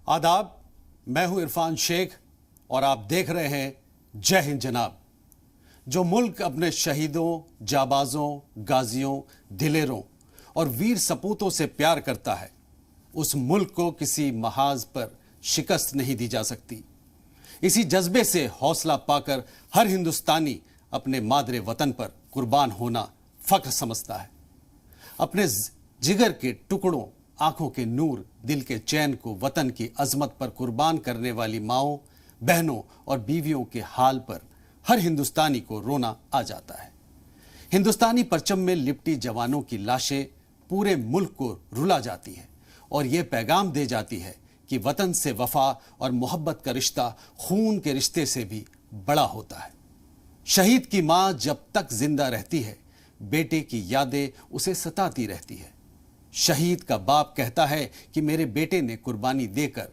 आदाब, मैं हूं इरफान शेख और आप देख रहे हैं जय हिंद जनाब। जो मुल्क अपने शहीदों, जाबाजों, गाजियों, दिलेरों और वीर सपूतों से प्यार करता है, उस मुल्क को किसी महाज पर शिकस्त नहीं दी जा सकती। इसी जज्बे से हौसला पाकर हर हिंदुस्तानी अपने मादरे वतन पर कुर्बान होना फख्र समझता है। अपने जिगर के टुकड़ों, आंखों के नूर, दिल के चैन को वतन की अजमत पर कुर्बान करने वाली माओं, बहनों और बीवियों के हाल पर हर हिंदुस्तानी को रोना आ जाता है। हिंदुस्तानी परचम में लिपटी जवानों की लाशें पूरे मुल्क को रुला जाती है और यह पैगाम दे जाती है कि वतन से वफा और मोहब्बत का रिश्ता खून के रिश्ते से भी बड़ा होता है। शहीद की मां जब तक जिंदा रहती है, बेटे की यादें उसे सताती रहती है। शहीद का बाप कहता है कि मेरे बेटे ने कुर्बानी देकर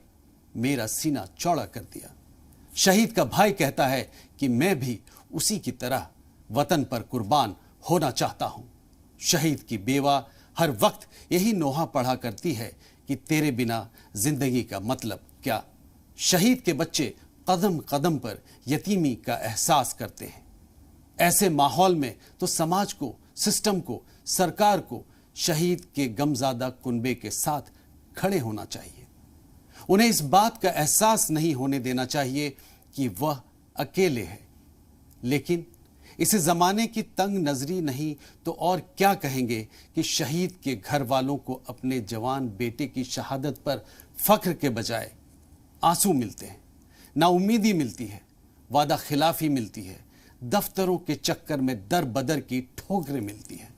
मेरा सीना चौड़ा कर दिया। शहीद का भाई कहता है कि मैं भी उसी की तरह वतन पर कुर्बान होना चाहता हूं। शहीद की बेवा हर वक्त यही नोहा पढ़ा करती है कि तेरे बिना जिंदगी का मतलब क्या। शहीद के बच्चे कदम कदम पर यतीमी का एहसास करते हैं। ऐसे माहौल में तो समाज को, सिस्टम को, सरकार को शहीद के गमज़ादा कुनबे के साथ खड़े होना चाहिए। उन्हें इस बात का एहसास नहीं होने देना चाहिए कि वह अकेले है। लेकिन इसे जमाने की तंग नजरी नहीं तो और क्या कहेंगे कि शहीद के घर वालों को अपने जवान बेटे की शहादत पर फख्र के बजाय आंसू मिलते हैं, नाउम्मीदी मिलती है, वादा खिलाफी मिलती है, दफ्तरों के चक्कर में दर बदर की ठोकरें मिलती हैं।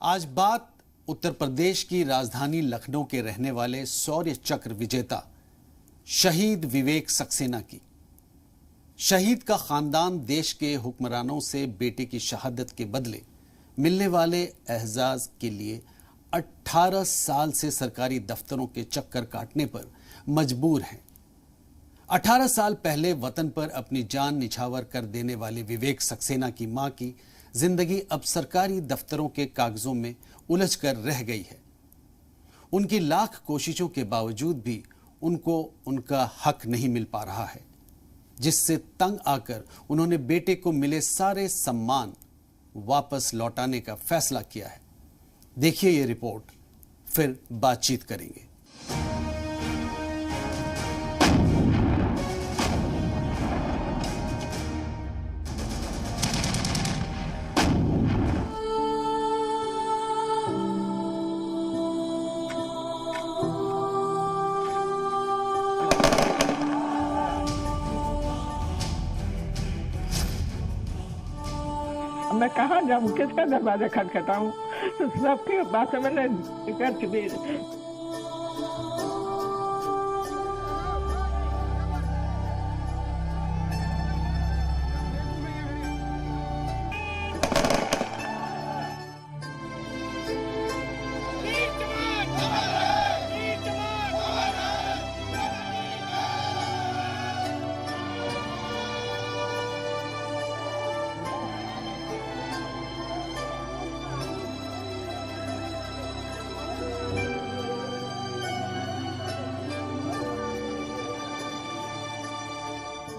आज बात उत्तर प्रदेश की राजधानी लखनऊ के रहने वाले शौर्य चक्र विजेता शहीद विवेक सक्सेना की। शहीद का खानदान देश के हुक्मरानों से बेटे की शहादत के बदले मिलने वाले एहजाज के लिए 18 साल से सरकारी दफ्तरों के चक्कर काटने पर मजबूर हैं। 18 साल पहले वतन पर अपनी जान निछावर कर देने वाले विवेक सक्सेना की मां की जिंदगी अब सरकारी दफ्तरों के कागजों में उलझ कर रह गई है। उनकी लाख कोशिशों के बावजूद भी उनको उनका हक नहीं मिल पा रहा है, जिससे तंग आकर उन्होंने बेटे को मिले सारे सम्मान वापस लौटाने का फैसला किया है। देखिए ये रिपोर्ट, फिर बातचीत करेंगे। मैं कहाँ जाऊँ, किसका दरवाजा खटखटाऊँ, तो सबके बात मैंने कर चुकी।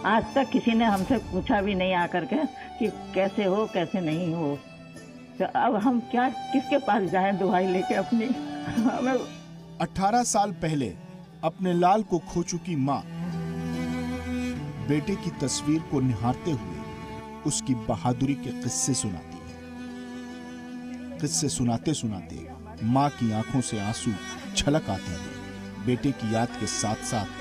आज तक किसी ने हमसे पूछा भी नहीं आकर के कि कैसे हो, कैसे नहीं हो। तो अब हम क्या, किसके पास जाएं दुहाई लेके अपनी। हमें 18 साल पहले अपने लाल को खो चुकी मां बेटे की तस्वीर को निहारते हुए उसकी बहादुरी के किस्से सुनाती है। किस्से सुनाते सुनाते मां की आंखों से आंसू छलक आते हैं। बेटे की याद के साथ साथ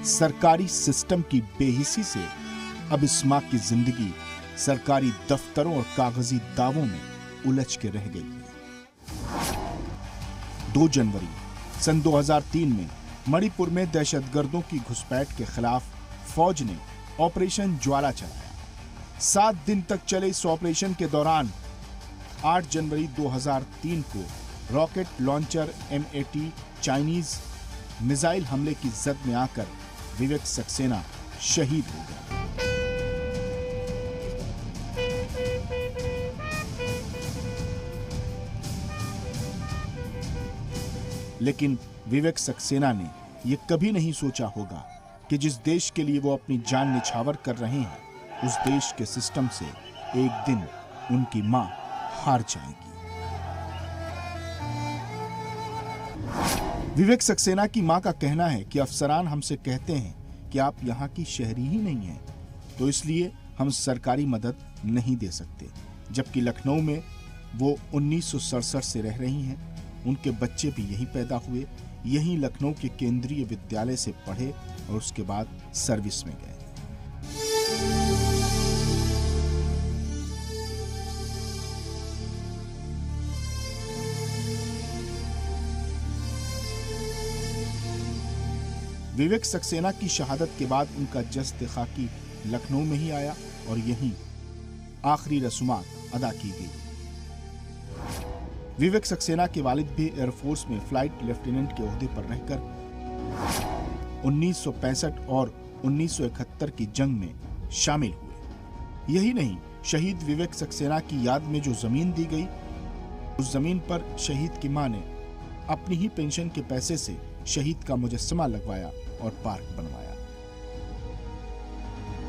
सरकारी सिस्टम की बेहिसी से अब इस मां की जिंदगी सरकारी दफ्तरों और कागजी दावों में उलझ के रह गई है। 2 जनवरी सन 2003 में मणिपुर में दहशतगर्दों की घुसपैठ के खिलाफ फौज ने ऑपरेशन ज्वाला चलाया। 7 दिन तक चले इस ऑपरेशन के दौरान 8 जनवरी 2003 को rocket launcher M80 Chinese missile हमले की जद में आकर विवेक सक्सेना शहीद हो गया। लेकिन विवेक सक्सेना ने ये कभी नहीं सोचा होगा कि जिस देश के लिए वो अपनी जान निछावर कर रहे हैं, उस देश के सिस्टम से एक दिन उनकी मां हार जाएगी। विवेक सक्सेना की मां का कहना है कि अफसरान हमसे कहते हैं कि आप यहाँ की शहरी ही नहीं हैं, तो इसलिए हम सरकारी मदद नहीं दे सकते। जबकि लखनऊ में वो 1967 से रह रही हैं। उनके बच्चे भी यहीं पैदा हुए, यहीं लखनऊ के केंद्रीय विद्यालय से पढ़े और उसके बाद सर्विस में गए। विवेक सक्सेना की शहादत के बाद उनका जश्न खाकी लखनऊ में ही आया और यहीं आखिरी रस्मात अदा की गई। विवेक सक्सेना के वालिद भी एयरफोर्स में फ्लाइट लेफ्टिनेंट के ओहदे पर रहकर 1965 और 1971 की जंग में शामिल हुए। यही नहीं, शहीद विवेक सक्सेना की याद में जो जमीन दी गई, उस जमीन पर शहीद की मां ने अपनी ही पेंशन के पैसे से शहीद का मुजस्समा लगवाया और पार्क बनवाया।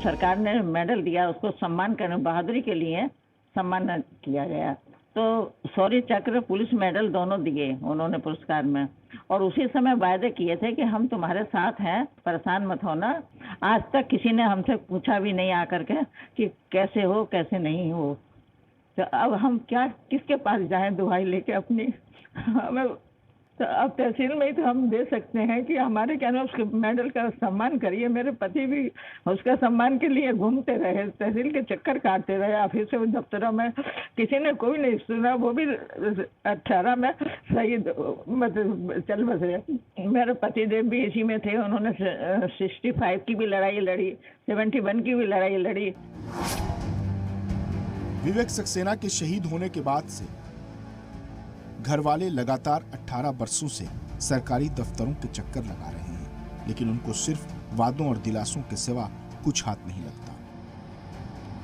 सरकार ने मेडल दिया, उसको सम्मान करने, बहादुरी के लिए सम्मान किया गया। तो शौर्य चक्र, पुलिस मेडल दोनों दिए उन्होंने पुरस्कार में। और उसी समय वायदे किए थे कि हम तुम्हारे साथ हैं, परेशान मत होना। आज तक किसी ने हमसे पूछा भी नहीं आकर के कि कैसे हो कैसे नहीं हो। तो अब हम क्या किसके पास जाएं दुहाई लेके अपनी। हमें तो अब तहसील में ही तो हम दे सकते हैं कि हमारे क्या ना उसके मेडल का सम्मान करिए। मेरे पति भी उसका सम्मान के लिए घूमते रहे, तहसील के चक्कर काटते रहे, ऑफिस में दफ्तरों में, किसी ने कोई नहीं सुना। वो भी 18 में शहीद मतलब चल बसे। मेरे पतिदेव भी इसी में थे, उन्होंने 65 की भी लड़ाई लड़ी, 71 की भी लड़ाई लड़ी। विवेक सक्सेना के शहीद होने के बाद से घर वाले लगातार 18 वर्षों से सरकारी दफ्तरों के चक्कर लगा रहे हैं, लेकिन उनको सिर्फ वादों और दिलासों के सिवा कुछ हाथ नहीं लगता।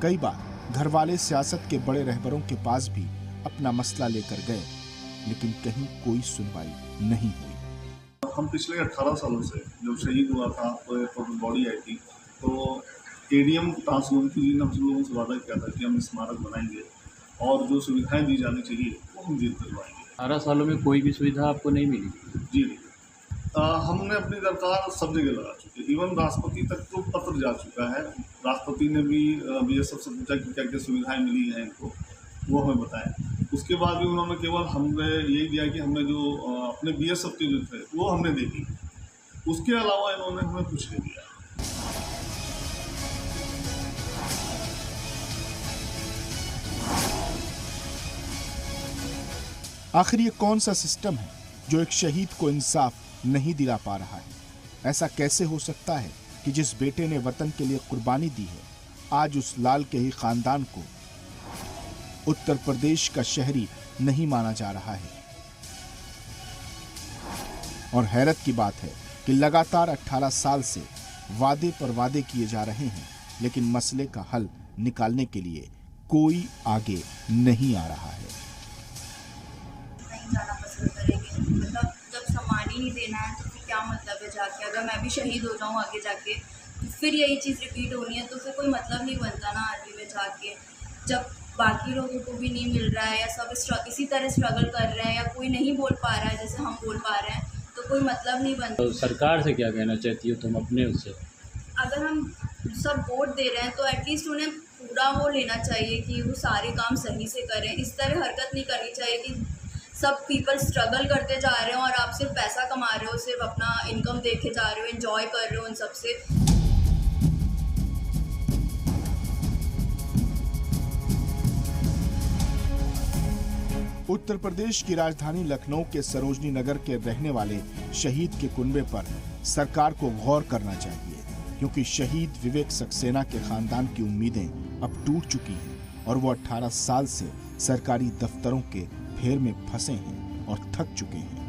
कई बार घर वाले सियासत के बड़े रहबरों के पास भी अपना मसला लेकर गए, लेकिन कहीं कोई सुनवाई नहीं हुई। हम पिछले 18 सालों से जब शहीद हुआ था तो बॉडी आई थी, तो एडीएम ट्रांसलोकी जी ने हम लोगों से वादा किया था कि हम स्मारक बनाएंगे और जो सुविधाएं दी जानी चाहिए वो हम दे करवाएंगे। 18 सालों में कोई भी सुविधा आपको नहीं मिली? जी हमने अपनी दरकार सब जगह लगा चुके, इवन राष्ट्रपति तक तो पत्र जा चुका है। राष्ट्रपति ने भी बीएसएफ से पूछा कि क्या क्या सुविधाएं मिली हैं इनको, वो हमें बताएं। उसके बाद भी उन्होंने केवल हमें यही दिया कि हमने जो अपने बीएसएफ के जो थे वो हमने दे दी, उसके अलावा इन्होंने हमें कुछ नहीं दिया। आखिर ये कौन सा सिस्टम है जो एक शहीद को इंसाफ नहीं दिला पा रहा है? ऐसा कैसे हो सकता है कि जिस बेटे ने वतन के लिए कुर्बानी दी है, आज उस लाल के ही खानदान को उत्तर प्रदेश का शहरी नहीं माना जा रहा है? और हैरत की बात है कि लगातार 18 साल से वादे पर वादे किए जा रहे हैं, लेकिन मसले का हल निकालने के लिए कोई आगे नहीं आ रहा है। जाना पसंद करेंगे, मतलब जब सम्मान ही नहीं देना है तो फिर क्या मतलब है जाके। अगर मैं भी शहीद हो जाऊं आगे जाके तो फिर यही चीज़ रिपीट होनी है, तो फिर कोई मतलब नहीं बनता ना आर्मी में जाके। जब बाकी लोगों को भी नहीं मिल रहा है या सब इसी तरह स्ट्रगल कर रहे हैं या कोई नहीं बोल पा रहा है जैसे हम बोल पा रहे हैं, तो कोई मतलब नहीं बनता। तो सरकार से क्या कहना चाहती हो तुम अपने उससे? अगर हम सब वोट दे रहे हैं तो एटलीस्ट उन्हें पूरा वो लेना चाहिए कि वो सारे काम सही से करें। इस तरह हरकत नहीं करनी चाहिए कि सब पीपल स्ट्रगल करते जा रहे हो और आप सिर्फ पैसा कमा रहे हो, सिर्फ अपना इनकम देखे जा रहे हो, एंजॉय कर रहे हो उन सब से। उत्तर प्रदेश की राजधानी लखनऊ के सरोजनी नगर के रहने वाले शहीद के कुनबे पर सरकार को गौर करना चाहिए, क्योंकि शहीद विवेक सक्सेना के खानदान की उम्मीदें अब टूट चुकी हैं और वो 18 साल से सरकारी दफ्तरों के फेर में फंसे हैं और थक चुके हैं।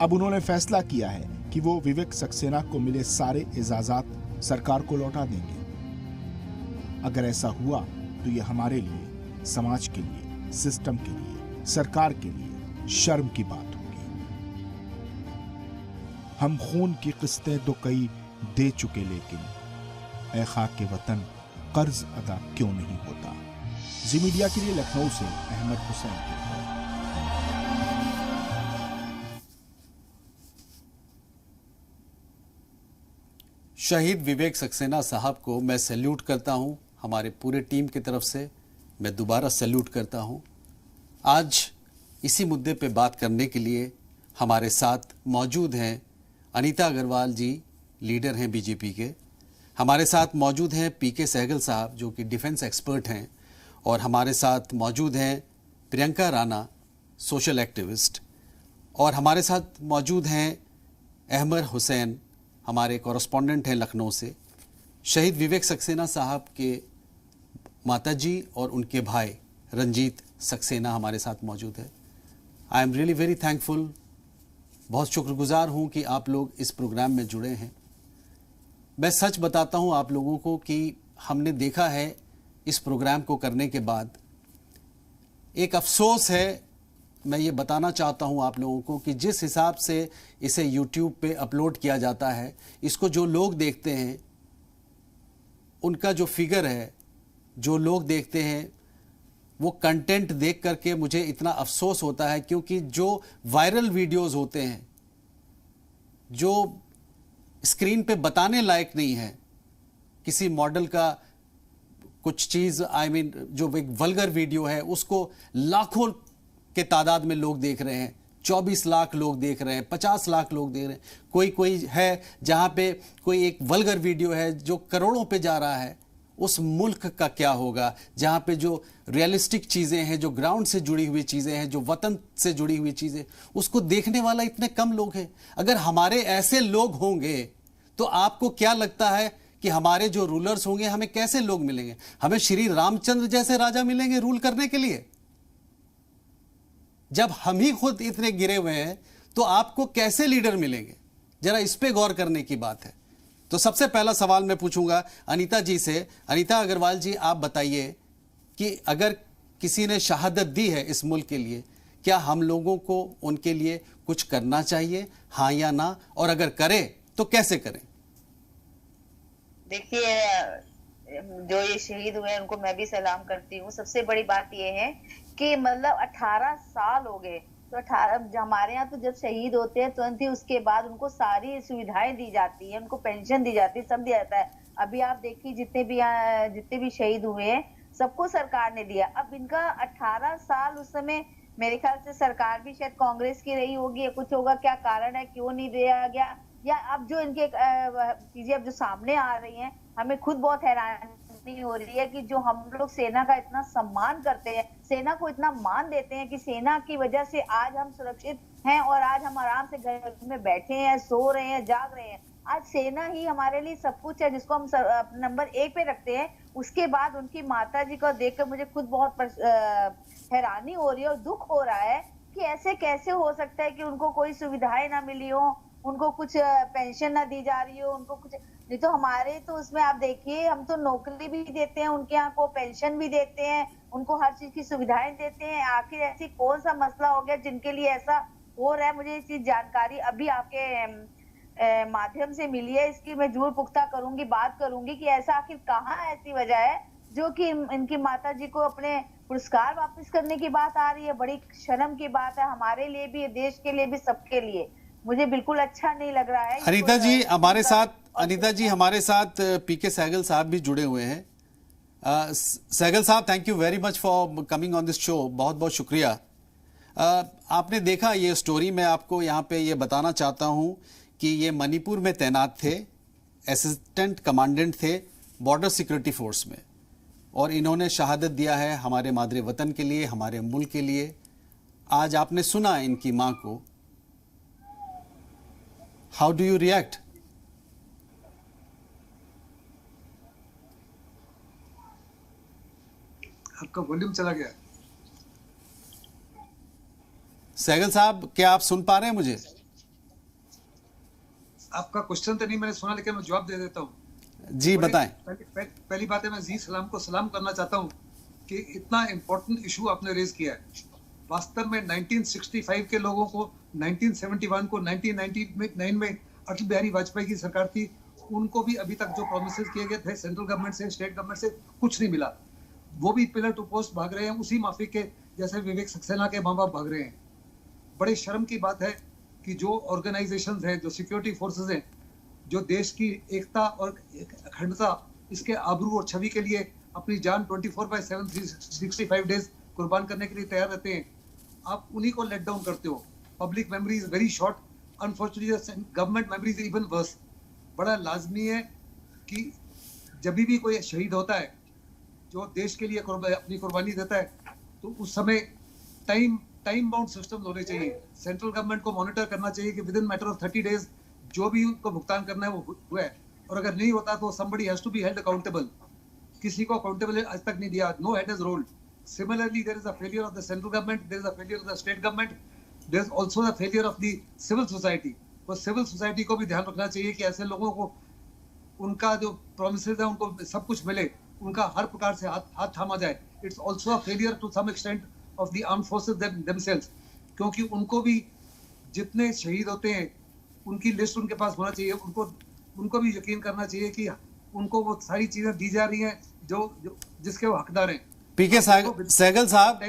अब उन्होंने फैसला किया है कि वो विवेक सक्सेना को मिले सारे एजाजात सरकार को लौटा देंगे। अगर ऐसा हुआ तो ये हमारे लिए, समाज के लिए, सिस्टम के लिए, सरकार के लिए शर्म की बात होगी। हम खून की किस्तें तो कई दे चुके, लेकिन ऐ खाक के वतन कर्ज अदा क्यों नहीं होता। जी मीडिया के लिए लखनऊ से अहमद हुसैन की रिपोर्ट। शहीद विवेक सक्सेना साहब को मैं सैल्यूट करता हूं, हमारे पूरे टीम की तरफ से मैं दोबारा सैल्यूट करता हूं। आज इसी मुद्दे पे बात करने के लिए हमारे साथ मौजूद हैं अनीता अग्रवाल जी, लीडर हैं बीजेपी के। हमारे साथ मौजूद हैं पीके सहगल साहब जो कि डिफेंस एक्सपर्ट हैं, और हमारे साथ मौजूद हैं प्रियंका राणा, सोशल एक्टिविस्ट, और हमारे साथ मौजूद हैं अहमद हुसैन, हमारे कॉरेस्पॉन्डेंट हैं लखनऊ से। शहीद विवेक सक्सेना साहब के माताजी और उनके भाई रंजीत सक्सेना हमारे साथ मौजूद है। आई एम रियली वेरी थैंकफुल, बहुत शुक्रगुजार हूँ कि आप लोग इस प्रोग्राम में जुड़े हैं। मैं सच बताता हूँ आप लोगों को कि हमने देखा है इस प्रोग्राम को करने के बाद एक अफसोस है, मैं ये बताना चाहता हूँ आप लोगों को कि जिस हिसाब से इसे YouTube पे अपलोड किया जाता है, इसको जो लोग देखते हैं उनका जो फिगर है, जो लोग देखते हैं वो कंटेंट देख करके मुझे इतना अफसोस होता है, क्योंकि जो वायरल वीडियोस होते हैं जो स्क्रीन पे बताने लायक नहीं है, किसी मॉडल का कुछ चीज़ जो एक वल्गर वीडियो है उसको लाखों के तादाद में लोग देख रहे हैं, 24 लाख लोग देख रहे हैं, 50 लाख लोग देख रहे हैं। कोई है जहाँ पे कोई एक वल्गर वीडियो है जो करोड़ों पे जा रहा है। उस मुल्क का क्या होगा जहाँ पे जो रियलिस्टिक चीज़ें हैं, जो ग्राउंड से जुड़ी हुई चीज़ें हैं, जो वतन से जुड़ी हुई चीज़ें, उसको देखने वाला इतने कम लोग हैं। अगर हमारे ऐसे लोग होंगे तो आपको क्या लगता है कि हमारे जो रूलर्स होंगे हमें कैसे लोग मिलेंगे? हमें श्री रामचंद्र जैसे राजा मिलेंगे रूल करने के लिए? जब हम ही खुद इतने गिरे हुए हैं तो आपको कैसे लीडर मिलेंगे? जरा इस पे गौर करने की बात है। तो सबसे पहला सवाल मैं पूछूंगा अनीता जी से। अनीता अग्रवाल जी, आप बताइए कि अगर किसी ने शहादत दी है इस मुल्क के लिए, क्या हम लोगों को उनके लिए कुछ करना चाहिए, हाँ या ना? और अगर करें तो कैसे करें? देखिए, जो ये शहीद हुए हैं उनको मैं भी सलाम करती हूँ। सबसे बड़ी बात ये है कि मतलब 18 साल हो गए, तो 18 हमारे यहाँ तो जब शहीद होते हैं तुरंत ही उसके बाद उनको सारी सुविधाएं दी जाती है, उनको पेंशन दी जाती है, सब दिया जाता है। अभी आप देखिए जितने भी शहीद हुए हैं सबको सरकार ने दिया। अब इनका 18 साल उस समय मेरे ख्याल से सरकार भी शायद कांग्रेस की रही होगी या कुछ होगा, क्या कारण है क्यों नहीं दिया गया, या अब जो इनके चीजें अब जो सामने आ रही हैं, हमें खुद बहुत हैरानी हो रही है कि जो हम लोग सेना का इतना सम्मान करते हैं, सेना को इतना मान देते हैं कि सेना की वजह से आज हम सुरक्षित हैं और आज हम आराम से घर में बैठे हैं, सो रहे हैं, जाग रहे हैं। आज सेना ही हमारे लिए सब कुछ है, जिसको हम नंबर 1 पे रखते हैं। उसके बाद उनकी माता जी को देखकर मुझे खुद बहुत हैरानी हो रही है और दुख हो रहा है कि ऐसे कैसे हो सकता है कि उनको कोई सुविधाएं ना मिली हो, उनको कुछ पेंशन ना दी जा रही हो, उनको कुछ नहीं। तो हमारे तो उसमें आप देखिए, हम तो नौकरी भी देते हैं, उनके यहाँ को पेंशन भी देते हैं, उनको हर चीज की सुविधाएं देते हैं। आखिर ऐसी कौन सा मसला हो गया जिनके लिए ऐसा हो रहा है? मुझे इस चीज जानकारी अभी आपके माध्यम से मिली है, इसकी मैं जरूर पुख्ता करूंगी, बात करूंगी कि ऐसा आखिर कहाँ ऐसी वजह है जो कि इनकी माता जी को अपने पुरस्कार वापस करने की बात आ रही है। बड़ी शर्म की बात है हमारे लिए भी, देश के लिए भी, सबके लिए। मुझे बिल्कुल अच्छा नहीं लग रहा है। अनीता जी हमारे साथ पीके सहगल साहब भी जुड़े हुए हैं। सहगल साहब, thank you very much for coming on this show, बहुत बहुत शुक्रिया। आपने देखा ये स्टोरी, मैं आपको यहाँ पे ये बताना चाहता हूँ कि ये मणिपुर में तैनात थे, असिस्टेंट कमांडेंट थे बॉर्डर सिक्योरिटी फोर्स में, और इन्होंने शहादत दिया है हमारे मादरे वतन के लिए, हमारे मुल्क के लिए। आज आपने सुना इनकी माँ को, हाउ डू यू रिएक्ट? आपका वॉल्यूम चला गया। सहगल साहब, क्या आप सुन पा रहे हैं मुझे? आपका क्वेश्चन तो नहीं मैंने सुना, लेकिन मैं जवाब दे देता हूँ। जी बताएं। पहली बात है, मैं जी सलाम को सलाम करना चाहता हूँ कि इतना इम्पोर्टेंट इशू आपने रेज किया है। वास्तव में 1965 के लोगों को 1971 को 1999 में अटल बिहारी वाजपेयी की सरकार थी, उनको भी अभी तक जो प्रोमिसेस किए गए थे सेंट्रल गवर्नमेंट से, स्टेट गवर्नमेंट से, कुछ नहीं मिला। वो भी पिलर टू पोस्ट भाग रहे हैं, उसी माफी के जैसे विवेक सक्सेना के माँ बाप भाग रहे हैं। बड़े शर्म की बात है कि जो ऑर्गेनाइजेशंस हैं, जो सिक्योरिटी फोर्सेस हैं, जो देश की एकता और अखंडता, इसके आबरू और छवि के लिए अपनी जान 24/7 365 डेज कुर्बान करने के लिए तैयार रहते हैं, आप उन्हीं को लेट डाउन करते हो। Public memory is very short, unfortunately government memory is even worse. बड़ा लाजमी है कि जब भी कोई शहीद होता है जो देश के लिए अपनी कुर्बानी देता है, तो उस समय टाइम बाउंड सिस्टम होने चाहिए। सेंट्रल गवर्नमेंट को मॉनिटर करना चाहिए कि with in matter of 30 days जो भी उनको भुगतान करना है वो हुआ है, और अगर नहीं होता तो somebody has to be held accountable। किसी को अकाउंटेबल आज तक नहीं दिया, no head has rolled। Similarly, there is a failure of the central government, there is a failure of the state government, there is also the failure of the civil society। तो civil society को भी ध्यान रखना चाहिए कि ऐसे लोगों को उनका जो प्रोमिसेस है उनको सब कुछ मिले, उनका हर प्रकार से हाथ थामा जाए। It's also a failure to some extent of the armed forces themselves, क्योंकि उनको भी जितने शहीद होते हैं उनकी लिस्ट उनके पास होना चाहिए। उनको भी यकीन करना चाहिए कि उनको वो सारी चीजें दी जा रही हैं जो जिसके वो हकदार हैं। पीके सहगल साहब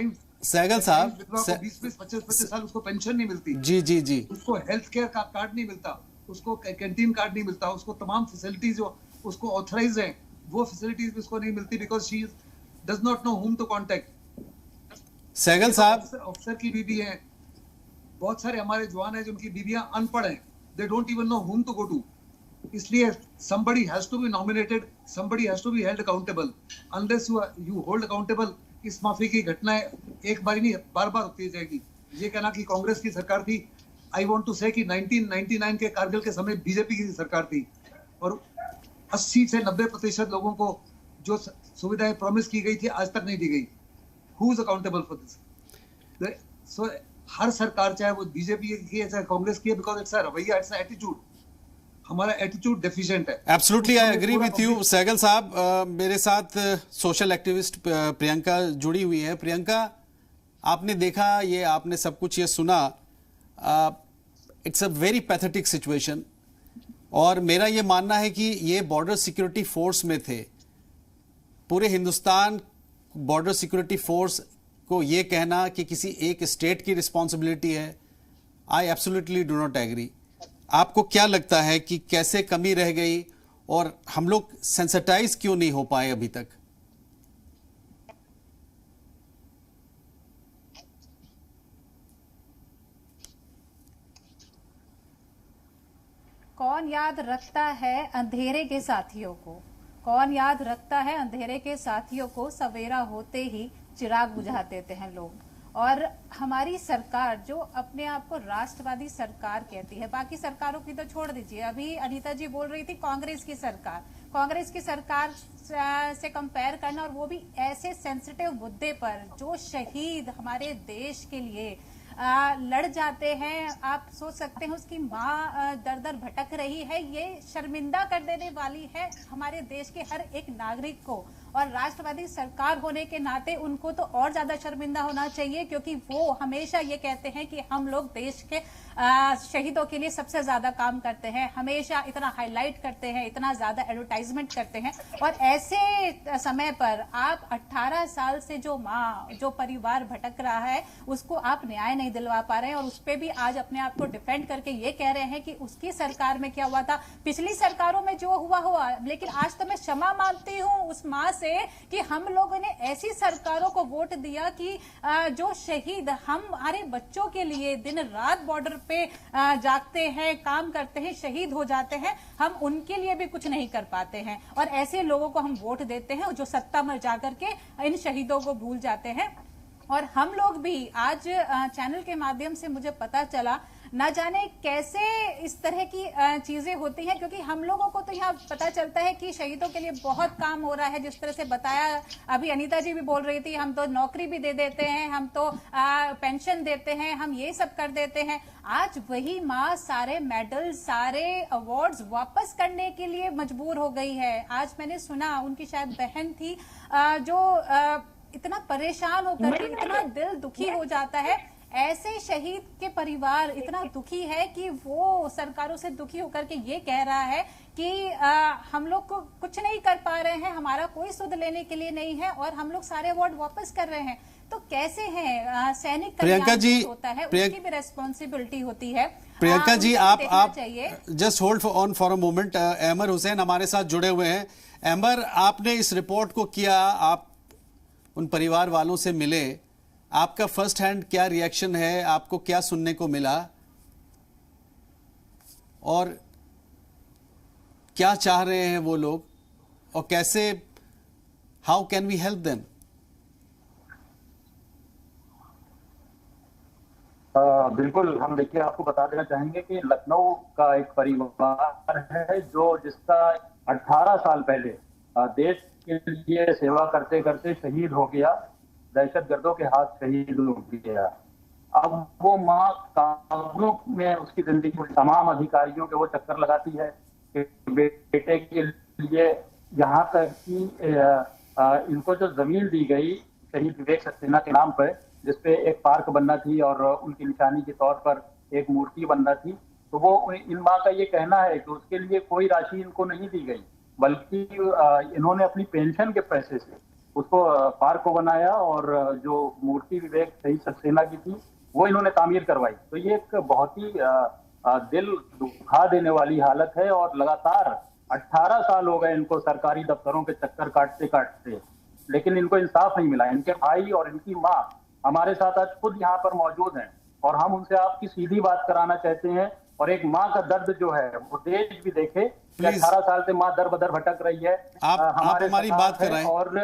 20-25 साल उसको पेंशन नहीं मिलती, जी उसको हेल्थ केयर का कार्ड नहीं मिलता, उसको कैंटीन कार्ड नहीं मिलता, उसको तमाम फैसिलिटीज जो उसको ऑथराइज हैं वो फैसिलिटीज भी उसको नहीं मिलती, because she does not know whom to contact. Sehgal sahab, अफसर की बीवी है, बहुत सारे हमारे जवान हैं जिनकी बीवियां अनपढ़ हैं, they don't even know whom to go to. इसलिए somebody has to be nominated, somebody has to be held accountable। unless you hold accountable, इस माफी की घटनाएं एक बार नहीं बार बार होती जाएगी। ये कहना कि कांग्रेस की सरकार थी, आई वांट टू से कि 1999 के कारगिल के समय बीजेपी की सरकार थी, और 80 से 90% लोगों को जो सुविधाएं प्रॉमिस की गई थी आज तक नहीं दी गई। Who is accountable for this? So हर सरकार, चाहे वो बीजेपी की है चाहे कांग्रेस की है, बिकॉज इट्स अ रवैया, इट्स अ एटीट्यूड। हमारा एटीट्यूड डेफिशिएंट है। Absolutely I agree with you Sehgal sahab. मेरे साथ सोशल एक्टिविस्ट प्रियंका जुड़ी हुई है। प्रियंका, आपने देखा ये, आपने सब कुछ ये सुना, it's a very pathetic situation, और मेरा ये मानना है कि ये बॉर्डर सिक्योरिटी फोर्स में थे। पूरे हिंदुस्तान बॉर्डर सिक्योरिटी फोर्स को ये कहना कि किसी एक स्टेट की रिस्पॉन्सिबिलिटी है, I absolutely do not agree. आपको क्या लगता है कि कैसे कमी रह गई और हम लोग सेंसिटाइज क्यों नहीं हो पाए अभी तक? कौन याद रखता है अंधेरे के साथियों को? कौन याद रखता है अंधेरे के साथियों को? सवेरा होते ही चिराग बुझा देते हैं लोग। और हमारी सरकार जो अपने आप को राष्ट्रवादी सरकार कहती है, बाकी सरकारों की तो छोड़ दीजिए, अभी अनीता जी बोल रही थी कांग्रेस की सरकार से कंपेयर करना, और वो भी ऐसे सेंसिटिव मुद्दे पर जो शहीद हमारे देश के लिए लड़ जाते हैं। आप सोच सकते हैं उसकी माँ दर दर भटक रही है। ये शर्मिंदा कर देने वाली है हमारे देश के हर एक नागरिक को, और राष्ट्रवादी सरकार होने के नाते उनको तो और ज्यादा शर्मिंदा होना चाहिए, क्योंकि वो हमेशा ये कहते हैं कि हम लोग देश के शहीदों के लिए सबसे ज्यादा काम करते हैं, हमेशा इतना हाईलाइट करते हैं, इतना ज्यादा एडवर्टाइजमेंट करते हैं, और ऐसे समय पर आप 18 साल से जो परिवार भटक रहा है उसको आप न्याय नहीं दिलवा पा रहे हैं, और उस पर भी आज अपने आप को डिफेंड करके ये कह रहे हैं कि उसकी सरकार में क्या हुआ था, पिछली सरकारों में जो हुआ, लेकिन आज तो मैं क्षमा मांगती हूँ उस माँ से कि हम लोगों ने ऐसी सरकारों को वोट दिया कि जो शहीद हमारे बच्चों के लिए दिन रात बॉर्डर पे जागते हैं, काम करते हैं, शहीद हो जाते हैं, हम उनके लिए भी कुछ नहीं कर पाते हैं, और ऐसे लोगों को हम वोट देते हैं जो सत्ता में जाकर के इन शहीदों को भूल जाते हैं। और हम लोग भी आज चैनल के माध्यम से मुझे पता चला, ना जाने कैसे इस तरह की चीजें होती हैं, क्योंकि हम लोगों को तो यहाँ पता चलता है कि शहीदों के लिए बहुत काम हो रहा है, जिस तरह से बताया अभी अनीता जी भी बोल रही थी, हम तो नौकरी भी दे देते हैं, हम तो पेंशन देते हैं, हम ये सब कर देते हैं। आज वही माँ सारे मेडल, सारे अवार्ड्स वापस करने के लिए मजबूर हो गई है। आज मैंने सुना उनकी शायद बहन थी जो इतना परेशान होकर के, इतना दिल दुखी हो जाता है, ऐसे शहीद के परिवार इतना दुखी है कि वो सरकारों से दुखी होकर के ये कह रहा है कि हम लोग को कुछ नहीं कर पा रहे हैं, हमारा कोई सुध लेने के लिए नहीं है और हम लोग सारे अवार्ड वापस कर रहे हैं। तो कैसे है सैनिक प्रियंका जी होता है, उसकी भी रेस्पॉन्सिबिलिटी होती है। प्रियंका जी आप just hold on for a moment. Ahmar Hussain हमारे साथ जुड़े हुए हैं। अहमर, आपने इस रिपोर्ट को किया, आप उन परिवार वालों से मिले, आपका फर्स्ट हैंड क्या रिएक्शन है, आपको क्या सुनने को मिला और क्या चाह रहे हैं वो लोग और कैसे, how can we help them? बिल्कुल, हम देखिए आपको बता देना चाहेंगे कि लखनऊ का एक परिवार है जिसका 18 साल पहले देश के लिए सेवा करते करते शहीद हो गया, दहशतगर्दों के हाथ शहीद हो गया। अब वो माँ कानूनों में उसकी जिंदगी में तमाम अधिकारियों के वो चक्कर लगाती है कि बेटे के लिए यहाँ तक कि इनको जो जमीन दी गई शहीद विवेक सक्सेना के नाम पर, जिसपे एक पार्क बनना थी और उनकी निशानी के तौर पर एक मूर्ति बनना थी, तो वो इन माँ का ये कहना है कि उसके लिए कोई राशि इनको नहीं दी गई, बल्कि इन्होंने अपनी पेंशन के पैसे से उसको पार्क को बनाया और जो मूर्ति विवेक शहीद सक्सेना की थी वो इन्होंने तामीर करवाई। तो ये एक बहुत ही दिल दुखा देने वाली हालत है और लगातार 18 साल हो गए इनको सरकारी दफ्तरों के चक्कर काटते काटते, लेकिन इनको इंसाफ नहीं मिला। इनके भाई और इनकी माँ हमारे साथ आज खुद यहाँ पर मौजूद हैं और हम उनसे आपकी सीधी बात कराना चाहते हैं और एक माँ का दर्द जो है वो देश भी देखे। 18 साल से माँ दर बदर भटक रही है। आप हमारी बात कराएं और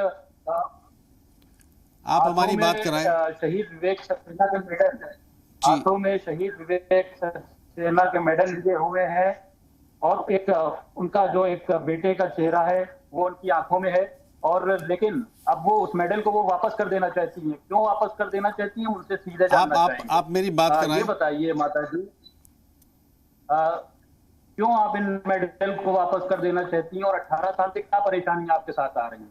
आप हमारी बात कराएं। शहीद विवेक सक्सेना के मेडल, हाथों में शहीद विवेक सक्सेना के मेडल लिए हुए हैं और एक उनका जो एक बेटे का चेहरा है वो उनकी आंखों में है, और लेकिन अब वो उस मेडल को वो वापस कर देना चाहती हैं। क्यों वापस कर देना चाहती हैं, उनसे सीधे जानना चाहेंगे। आप मेरी बात कराएं। ये बताइए माता जी, क्यों आप इन मेडल को वापस कर देना चाहती हैं और 18 साल से क्या परेशानी आपके साथ आ रही है?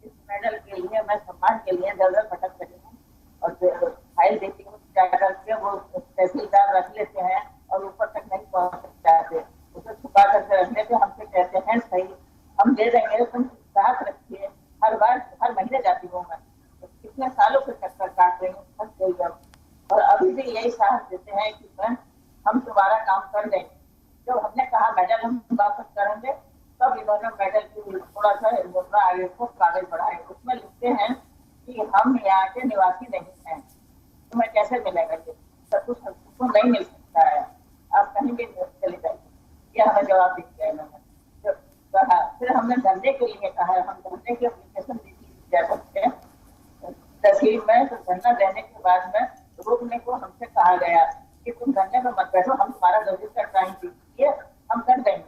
इस मेडल के लिए मैं सम्मान के लिए दर दर भटक रही हूँ और फाइल देती हूँ, वो तहसीलदार रख लेते हैं और ऊपर तक नहीं पहुँच जाते, उसे छुपा करके रखने से हमसे कहते हैं सही हम दे देंगे, तुम साथ रखिए। हर बार हर महीने जाती हूँ मैं, तो कितने सालों से चक्कर काट रही हूँ, फंस गई अब, और अभी भी यही साहस देते हैं कि हम तुम्हारा काम कर देंगे। जब हमने कहा मेडल हम वापस करेंगे, तब इन्होंने मेडल की थोड़ा सा मुद्रा आगे को कागज बढ़ाए, उसमें लिखते हैं कि हम यहाँ के निवासी नहीं हैं, तुम्हें कैसे मिलेगा, ये सब कुछ हमको नहीं मिल सकता है, आप कहीं भी चले जाइए। यह हमें जवाब दिया इन्होंने। कहा फिर हमने धरने के लिए कहा, हम धरने की एप्लीकेशन जा सकते हैं तहसील में, तो धरना देने के बाद में रोकने को हमसे कहा गया कि तुम धरने में मत बैठो, हम तुम्हारा 10 दिन का टाइम दीजिए, हम कर देंगे।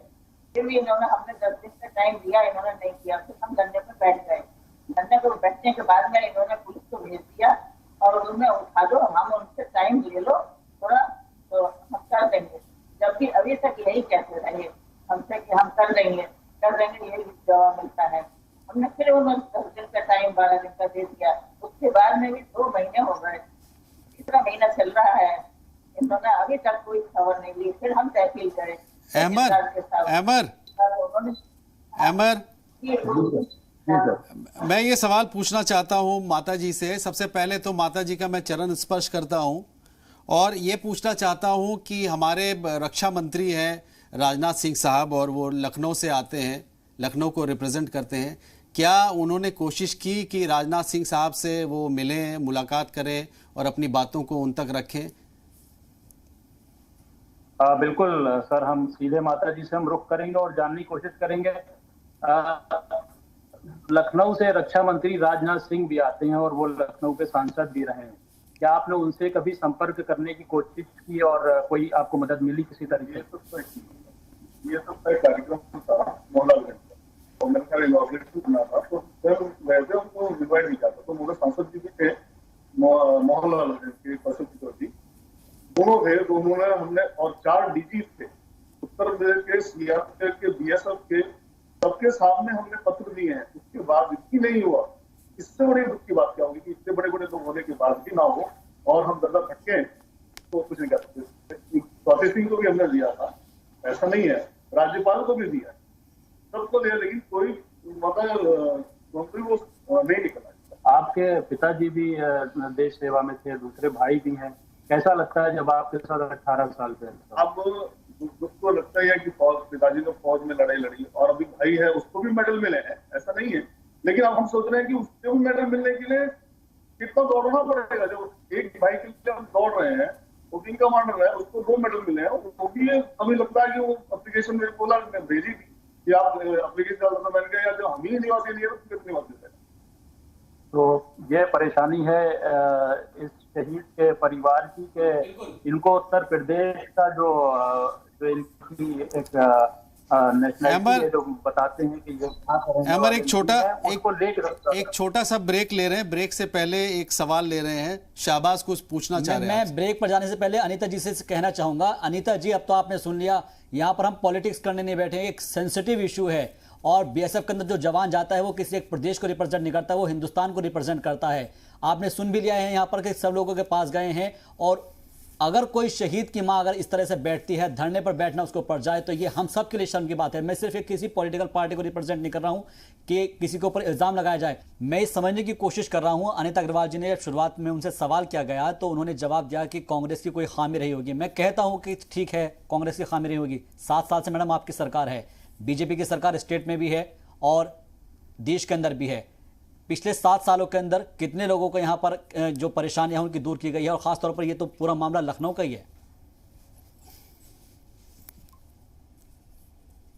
फिर भी इन्होंने हमने 10 दिन का टाइम दिया, इन्होंने नहीं किया, फिर हम धरने पर बैठ गए। धरने पर बैठने के बाद में इन्होंने पुलिस को भेज दिया और उन्हें उठा दो, हम उनसे टाइम ले लो थोड़ा, तो हम कर देंगे। जबकि अभी तक यही कहते रहे हमसे कि हम कर देंगे, यही जवाब मिलता है। हमने फिर उन्हें 10 दिन का टाइम 12 दिन का दे दिया, उसके बाद में भी 2 महीने हो गए, तीसरा महीना चल रहा है, इन्होंने अभी तक कोई खबर नहीं ली। फिर हम तहसील गए। अहमर, मैं ये सवाल पूछना चाहता हूँ माता जी से। सबसे पहले तो माता जी का मैं चरण स्पर्श करता हूँ और ये पूछना चाहता हूँ कि हमारे रक्षा मंत्री हैं राजनाथ सिंह साहब और वो लखनऊ से आते हैं, लखनऊ को रिप्रेजेंट करते हैं, क्या उन्होंने कोशिश की कि राजनाथ सिंह साहब से वो मिलें, मुलाकात करें और अपनी बातों को उन तक रखें? बिल्कुल सर, हम सीधे माता जी से हम रुख करेंगे और जानने की कोशिश करेंगे। लखनऊ से रक्षा मंत्री राजनाथ सिंह भी आते हैं और वो लखनऊ के सांसद भी रहे हैं। क्या आपने उनसे कभी संपर्क करने की कोशिश की और कोई आपको मदद मिली किसी तरीके से? ये सब कार्यक्रम था मोहल्ला और मैंने ख्याल इनॉग्रेशन सुना था, तो सर वैसे उनको इन्वाइट नहीं करता, तो मोहल्ला सांसद जी भी थे, मोहल्ला के पर्सन सिक्योरिटी दोनों थे, तो उन्होंने हमने और 4 डीजी थे उत्तर प्रदेश के, सीआरपीएफ के, बीएसएफ के, सबके सामने हमने पत्र दिए हैं। उसके बाद भी नहीं हुआ। इससे बड़ी दुख की बात क्या होगी कि इतने बड़े बड़े लोग होने के बाद भी ना हो। और हम ज्यादा भटके तो कुछ नहीं कर सकते। प्रोसेसिंग को भी हमने दिया था, ऐसा नहीं है, राज्यपाल को भी दिया, सबको दिया, लेकिन कोई मतलब वो नहीं निकला। आपके पिताजी भी देश सेवा में थे, दूसरे भाई भी हैं, कैसा लगता है जब आपके साथ 18 साल पहले? अब उसको लगता है कि पिताजी ने फौज में लड़ाई लड़ी और अभी भाई है उसको भी मेडल मिले हैं, ऐसा नहीं है, लेकिन अब हम सोच रहे हैं कि उसको भी मेडल मिलने के लिए कितना दौड़ना पड़ेगा। जो एक भाई के लिए हम दौड़ रहे हैं, वो विंग कमांडर है, उसको 2 मेडल मिले हैं, वो भी हमें लगता है कि वो एप्लीकेशन में बोला भेजी थी कि आप एप्लीकेशन मैंने कहा यार जो हम ही निवासी नहीं है तो कितने निवासी है। तो यह परेशानी है इस शहीद के परिवार की कि इनको उत्तर प्रदेश का जो इनकी एक नेशनलिटी जो बताते हैं कि ये अमर एक छोटा सा ब्रेक ले रहे हैं। ब्रेक से पहले एक सवाल ले रहे हैं, शाहबाज कुछ पूछना चाह रहे हैं। मैं ब्रेक पर जाने से पहले अनीता जी से कहना चाहूंगा। अनीता जी, अब तो आपने सुन लिया, यहाँ पर हम पॉलिटिक्स करने नहीं बैठे हैं, एक सेंसिटिव इशू है और बीएसएफ के अंदर जो जवान जाता है वो किसी एक प्रदेश को रिप्रेजेंट नहीं करता, वो हिंदुस्तान को रिप्रेजेंट करता है। आपने सुन भी लिया है यहाँ पर कि सब लोगों के पास गए हैं, और अगर कोई शहीद की मां अगर इस तरह से बैठती है, धरने पर बैठना उसको पड़ जाए, तो ये हम सब के लिए शर्म की बात है। मैं सिर्फ एक किसी पॉलिटिकल पार्टी को रिप्रेजेंट नहीं कर रहा हूं कि किसी के ऊपर इल्जाम लगाया जाए, मैं ये समझने की कोशिश कर रहा हूं। अनीता अग्रवाल जी ने जब शुरुआत में उनसे सवाल किया गया तो उन्होंने जवाब दिया कि कांग्रेस की कोई खामी रही होगी। मैं कहता हूं कि ठीक है, कांग्रेस की खामी रही होगी। 7 साल से मैडम आपकी सरकार है, बीजेपी की सरकार स्टेट में भी है और देश के अंदर भी है। पिछले 7 सालों के अंदर कितने लोगों को यहाँ पर जो परेशानियां उनकी दूर की गई है, और खासतौर पर ये तो पूरा मामला लखनऊ का ही है।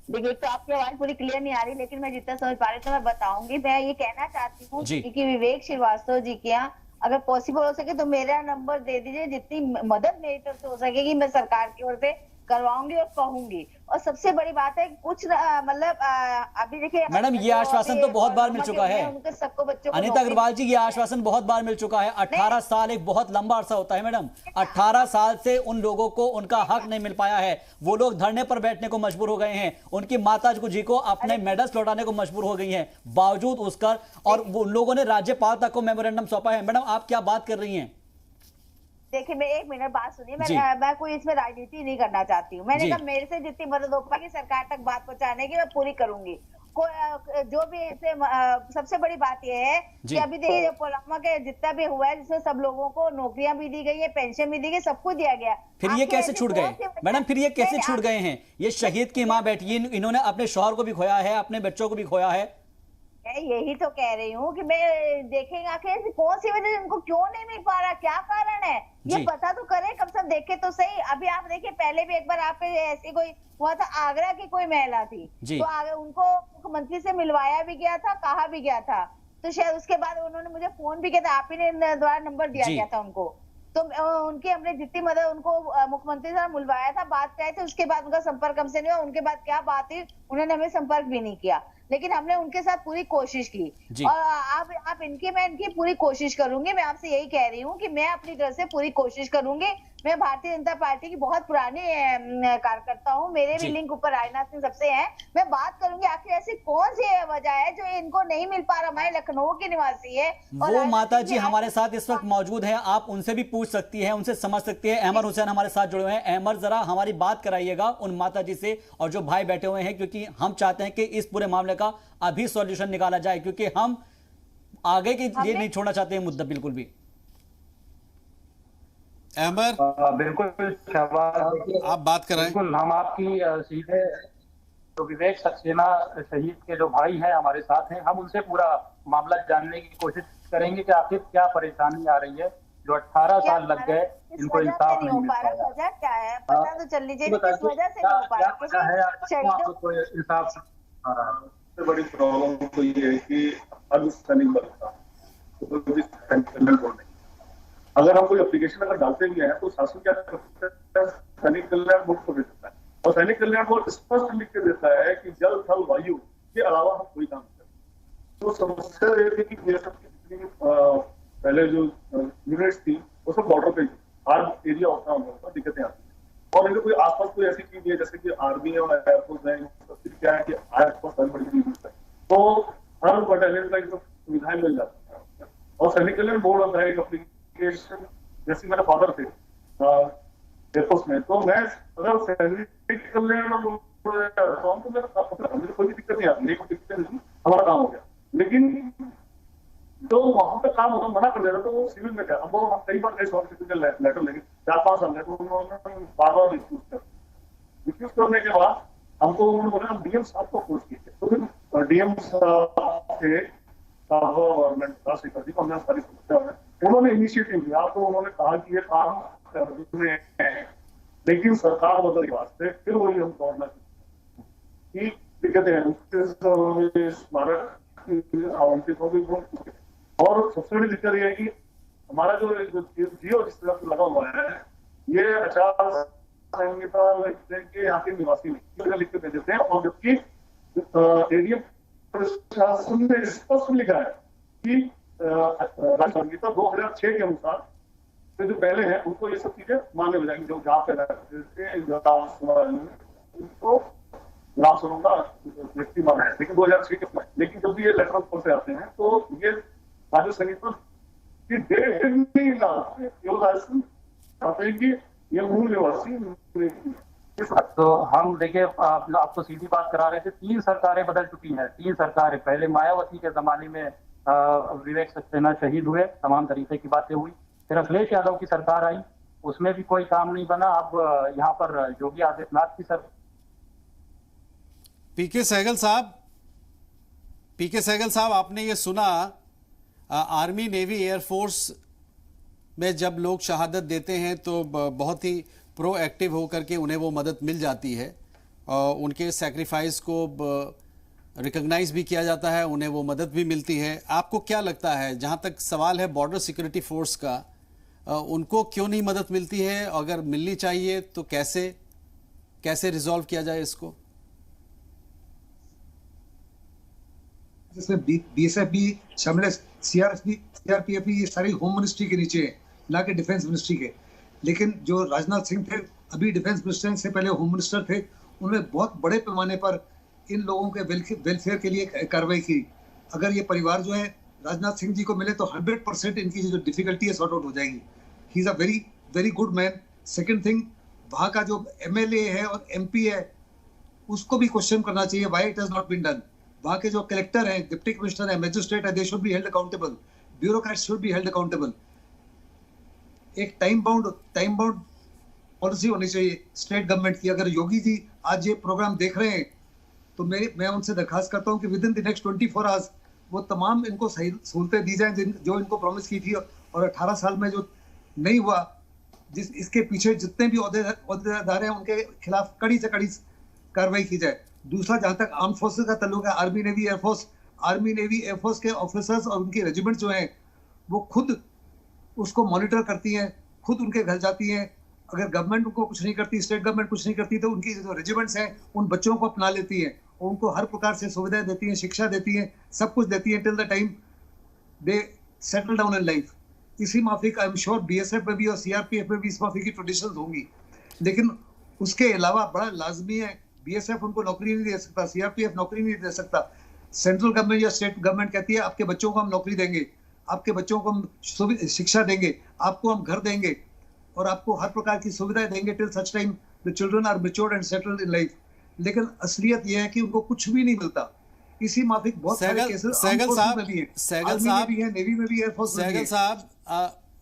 देखिए, तो आपकी आवाज पूरी क्लियर नहीं आ रही, लेकिन मैं जितना समझ पा रही तो मैं बताऊंगी। मैं ये कहना चाहती हूँ कि विवेक श्रीवास्तव जी के यहाँ अगर पॉसिबल हो सके तो मेरा नंबर दे दीजिए, जितनी मदद मेरी तरफ से हो सकेगी मैं सरकार की ओर से करवाऊंगी और कहूंगी। और सबसे बड़ी बात है कुछ मतलब अभी देखिए मैडम, ये आश्वासन तो बहुत बार मिल चुका है सबको, बच्चों को। अनीता अग्रवाल जी, ये आश्वासन बहुत बार मिल चुका है। 18 साल एक बहुत लंबा अरसा होता है मैडम। 18 साल से उन लोगों को उनका हक नहीं मिल पाया है। वो लोग धरने पर बैठने को मजबूर हो गए हैं, उनकी माता जी को अपने मेडल्स लौटाने को मजबूर हो गई हैं बावजूद उसका, और उन लोगों ने राज्यपाल तक को मेमोरेंडम सौंपा है। मैडम, आप क्या बात कर रही हैं? देखिए, मैं 1 मिनट बात सुनिए। मैं कोई इसमें राजनीति नहीं करना चाहती हूँ। मैंने कहा मेरे से जितनी मदद हो पाएगी सरकार तक बात पहुंचाने की मैं पूरी करूंगी। जो भी इससे सबसे बड़ी बात यह है कि अभी देखिए पुलवामा के जितना भी हुआ है, जिसमें सब लोगों को नौकरियां भी दी गई है, पेंशन भी दी गई, सब कुछ दिया गया। फिर ये कैसे छूट गए मैडम? फिर ये कैसे छूट गए हैं? ये शहीद की माँ बैठी, इन्होंने अपने शौहर को भी खोया है, अपने बच्चों को भी खोया है। यही तो कह रही हूँ कि मैं देखेंगे आखिर कौन सी वजह से उनको क्यों नहीं मिल पा रहा, क्या कारण है, ये पता तो करें, कम से कम देखे तो सही। अभी आप देखिए, पहले भी एक बार आपके ऐसी कोई हुआ था, आगरा की कोई महिला थी, तो उनको मुख्यमंत्री से मिलवाया भी गया था, कहा भी गया था, तो शायद उसके बाद उन्होंने मुझे फोन भी किया था, आप ही ने द्वारा नंबर दिया गया था उनको, तो उनकी हमने जितनी मदद उनको मुख्यमंत्री से मिलवाया था, बात कराई थी, उसके बाद उनका संपर्क हमसे नहीं हुआ। उनके बाद क्या बात हुई, उन्होंने हमें संपर्क भी नहीं किया, लेकिन हमने उनके साथ पूरी कोशिश की। और आप मैं इनकी पूरी कोशिश करूंगी। मैं आपसे यही कह रही हूँ कि मैं अपनी तरफ से पूरी कोशिश करूंगी। मैं भारतीय जनता पार्टी की बहुत पुरानी कार्यकर्ता हूँ, मेरे भी लिंक ऊपर राजनाथ सिंह सबसे हैं। मैं बात करूंगी आखिर ऐसी कौन सी वजह है जो इनको नहीं मिल पा रहा। हमारे लखनऊ की निवासी है, वो माता जी हमारे साथ इस वक्त मौजूद है, आप उनसे भी पूछ सकती है, उनसे समझ सकती है। अहमद हुसैन हमारे साथ जुड़े हुए हैं। अहमद, जरा हमारी बात कराइएगा उन माता जी से और जो भाई बैठे हुए हैं, क्योंकि हम चाहते हैं कि इस पूरे मामले का अभी सॉल्यूशन निकाला जाए, क्योंकि हम आगे के लिए नहीं छोड़ना चाहते हैं मुद्दा बिल्कुल भी। अहमद, बिल्कुल आप बात कराएं। बिल्कुल, हम आपकी सीधे तो विवेक सक्सेना शहीद के जो भाई हैं हमारे साथ हैं, हम उनसे पूरा मामला जानने की कोशिश करेंगे कि आखिर क्या परेशानी आ रही है जो 18 साल लग गए, इनको इंसाफ नहीं मिल पाया। वजह क्या है पता तो चल लीजिए, किस वजह से नहीं हो पा रहा, आपको इंसाफ आ रहा है? सबसे बड़ी प्रॉब्लम तो ये है कि अर्धसैनिक बल का अगर हम कोई एप्लीकेशन अगर डालते भी हैं तो शासन क्या करता है, सैनिक कल्याण बोर्ड को भेजता है, और सैनिक कल्याण बोर्ड स्पष्ट लिख के देता है कि जल थल वायु के अलावा हम कोई काम नहीं करते। तो समस्या ये थी कि पहले जो यूनिट्स थी वो सब बॉर्डर पे हार्ड एरिया होता है, उनका दिक्कतें आती है। और इनके कोई आसपास कोई ऐसी चीज है जैसे कि आर्मी और एयरफोर्स है, फिर क्या है कि आसपास बड़ी चीज है, तो हर बटालियन का सुविधाएं मिल जाती है। और सैनिक कल्याण बोर्ड होता है एक एप्लीकेशन जैसी तो हमको मुझे कोई दिक्कत नहीं आती, कोई दिक्कत नहीं, हमारा काम हो गया। लेकिन तो वहां पे काम होना मना कर दे रहे तो वो सिविल में क्या, अब वो हम कई बार लेटर लेंगे 4-5 साल में, तो उन्होंने बार-बार रिफ्यूज करने के बाद हमको उन्होंने बोला हम डीएम साहब को अप्रोच किए, तो फिर डीएम साहब के गवर्नमेंट का सेक्रेटरी को हमने सारी समस्या है, उन्होंने इनिशिएटिव लिया, तो उन्होंने कहा कि ये काम करने हैं, लेकिन सरकार बदल के वास्ते फिर वही हम गवर्नमेंट की दिक्कतें हैं, स्मारक आवंटित हो गई। और सबसे बड़ी दिक्कत ये है कि हमारा जो जियो जिस तरह से लगा हुआ है, ये आचार संहिता के यहाँ के निवासी नहीं लिख के दे देते हैं, और जबकि एरिया प्रशासन ने स्पष्ट लिखा है कि राज्य संहिता 2006 के अनुसार जो पहले हैं उनको ये सब चीजें मान्य हो जाएंगी, जो जहाँ पे ग्राम सभा का व्यक्ति माना है, लेकिन 2006 के, लेकिन जब भी ये लेटर ऑफ से आते हैं तो ये राज्य संहिता की डेट नहीं लाएंगे, ये मूल निवासी। तो हम देखिए आपको सीधी बात करा रहे थे, 3 सरकारें बदल चुकी हैं, 3 सरकारें। पहले मायावती के जमाने में विवेक सक्सेना शहीद हुए, तमाम तरीके की बातें हुई, फिर अखिलेश यादव की सरकार आई, उसमें भी कोई काम नहीं बना। अब यहाँ पर योगी आदित्यनाथ की सरकार। पीके सहगल साहब, आपने ये सुना आर्मी, नेवी, एयरफोर्स में जब लोग शहादत देते हैं तो बहुत ही प्रोएक्टिव होकर के उन्हें वो मदद मिल जाती है, उनके सैक्रिफाइस को रिकॉग्नाइज भी किया जाता है, उन्हें वो मदद भी मिलती है। आपको क्या लगता है, जहां तक सवाल है बॉर्डर सिक्योरिटी फोर्स का, उनको क्यों नहीं मदद मिलती है? अगर मिलनी चाहिए तो कैसे रिजॉल्व किया जाए इसको? जिसमें बीएसएफ भी शामिल है, सीआरपीएफ भी, ये सारी होम मिनिस्ट्री के नीचे है, ना कि डिफेंस मिनिस्ट्री के। लेकिन जो राजनाथ सिंह थे, अभी डिफेंस मिनिस्टर से पहले होम मिनिस्टर थे, उन्होंने बहुत बड़े पैमाने पर इन लोगों के वेलफेयर के लिए कार्रवाई की। अगर ये परिवार जो है राजनाथ सिंह जी को मिले तो 100% इनकी जो डिफिकल्टी है सॉर्ट आउट हो जाएगी। He is a very very good man. Second thing, वहाँ का जो एमएलए है और एमपी है उसको भी क्वेश्चन करना चाहिए, why it has not been done. वहाँ के जो कलेक्टर हैं, डिप्टी कमिश्नर है, मैजिस्ट्रेट है, they should be held accountable, bureaucrats should be held accountable. एक टाइम बाउंड पॉलिसी होनी चाहिए स्टेट गवर्नमेंट की। अगर योगी जी आज ये प्रोग्राम देख रहे हैं तो मैं उनसे दरखास्त करता हूँ कि with in the next 24 hours वो तमाम इनको सही सहूलतें दी जाएं जो इनको प्रॉमिस की थी, और 18 साल में जो नहीं हुआ, इसके पीछे जितने भी ओहदेदार हैं उनके खिलाफ कड़ी से कड़ी कार्रवाई की जाए। दूसरा, जहां तक आर्म फोर्सेस का ताल्लुक है, आर्मी नेवी एयरफोर्स के ऑफिसर्स और उनकी रेजिमेंट जो हैं वो खुद उसको मॉनिटर करती हैं, खुद उनके घर जाती हैं। अगर गवर्नमेंट उनको कुछ नहीं करती, स्टेट गवर्नमेंट कुछ नहीं करती, तो उनकी जो रेजिमेंट्स हैं उन बच्चों को अपना लेती हैं और उनको हर प्रकार से सुविधाएं देती हैं, शिक्षा देती हैं, सब कुछ देती हैं till the time they settle down in life. इसी माफी का आई एम श्योर बीएसएफ में भी और सीआरपीएफ में भी इस माफी की ट्रेडिशंस होंगी। लेकिन उसके अलावा बड़ा लाजमी है, बीएसएफ उनको नौकरी नहीं दे सकता, सीआरपीएफ नौकरी नहीं दे सकता। सेंट्रल गवर्नमेंट या स्टेट गवर्नमेंट कहती है आपके बच्चों को हम नौकरी देंगे, आपके बच्चों को हम शिक्षा देंगे, आपको हम घर देंगे और आपको हर प्रकार की सुविधाएं देंगे till such time the children are matured and settled in life. लेकिन असलियत यह है कि उनको कुछ भी नहीं मिलता। इसी माफिक बहुत सारे केसेस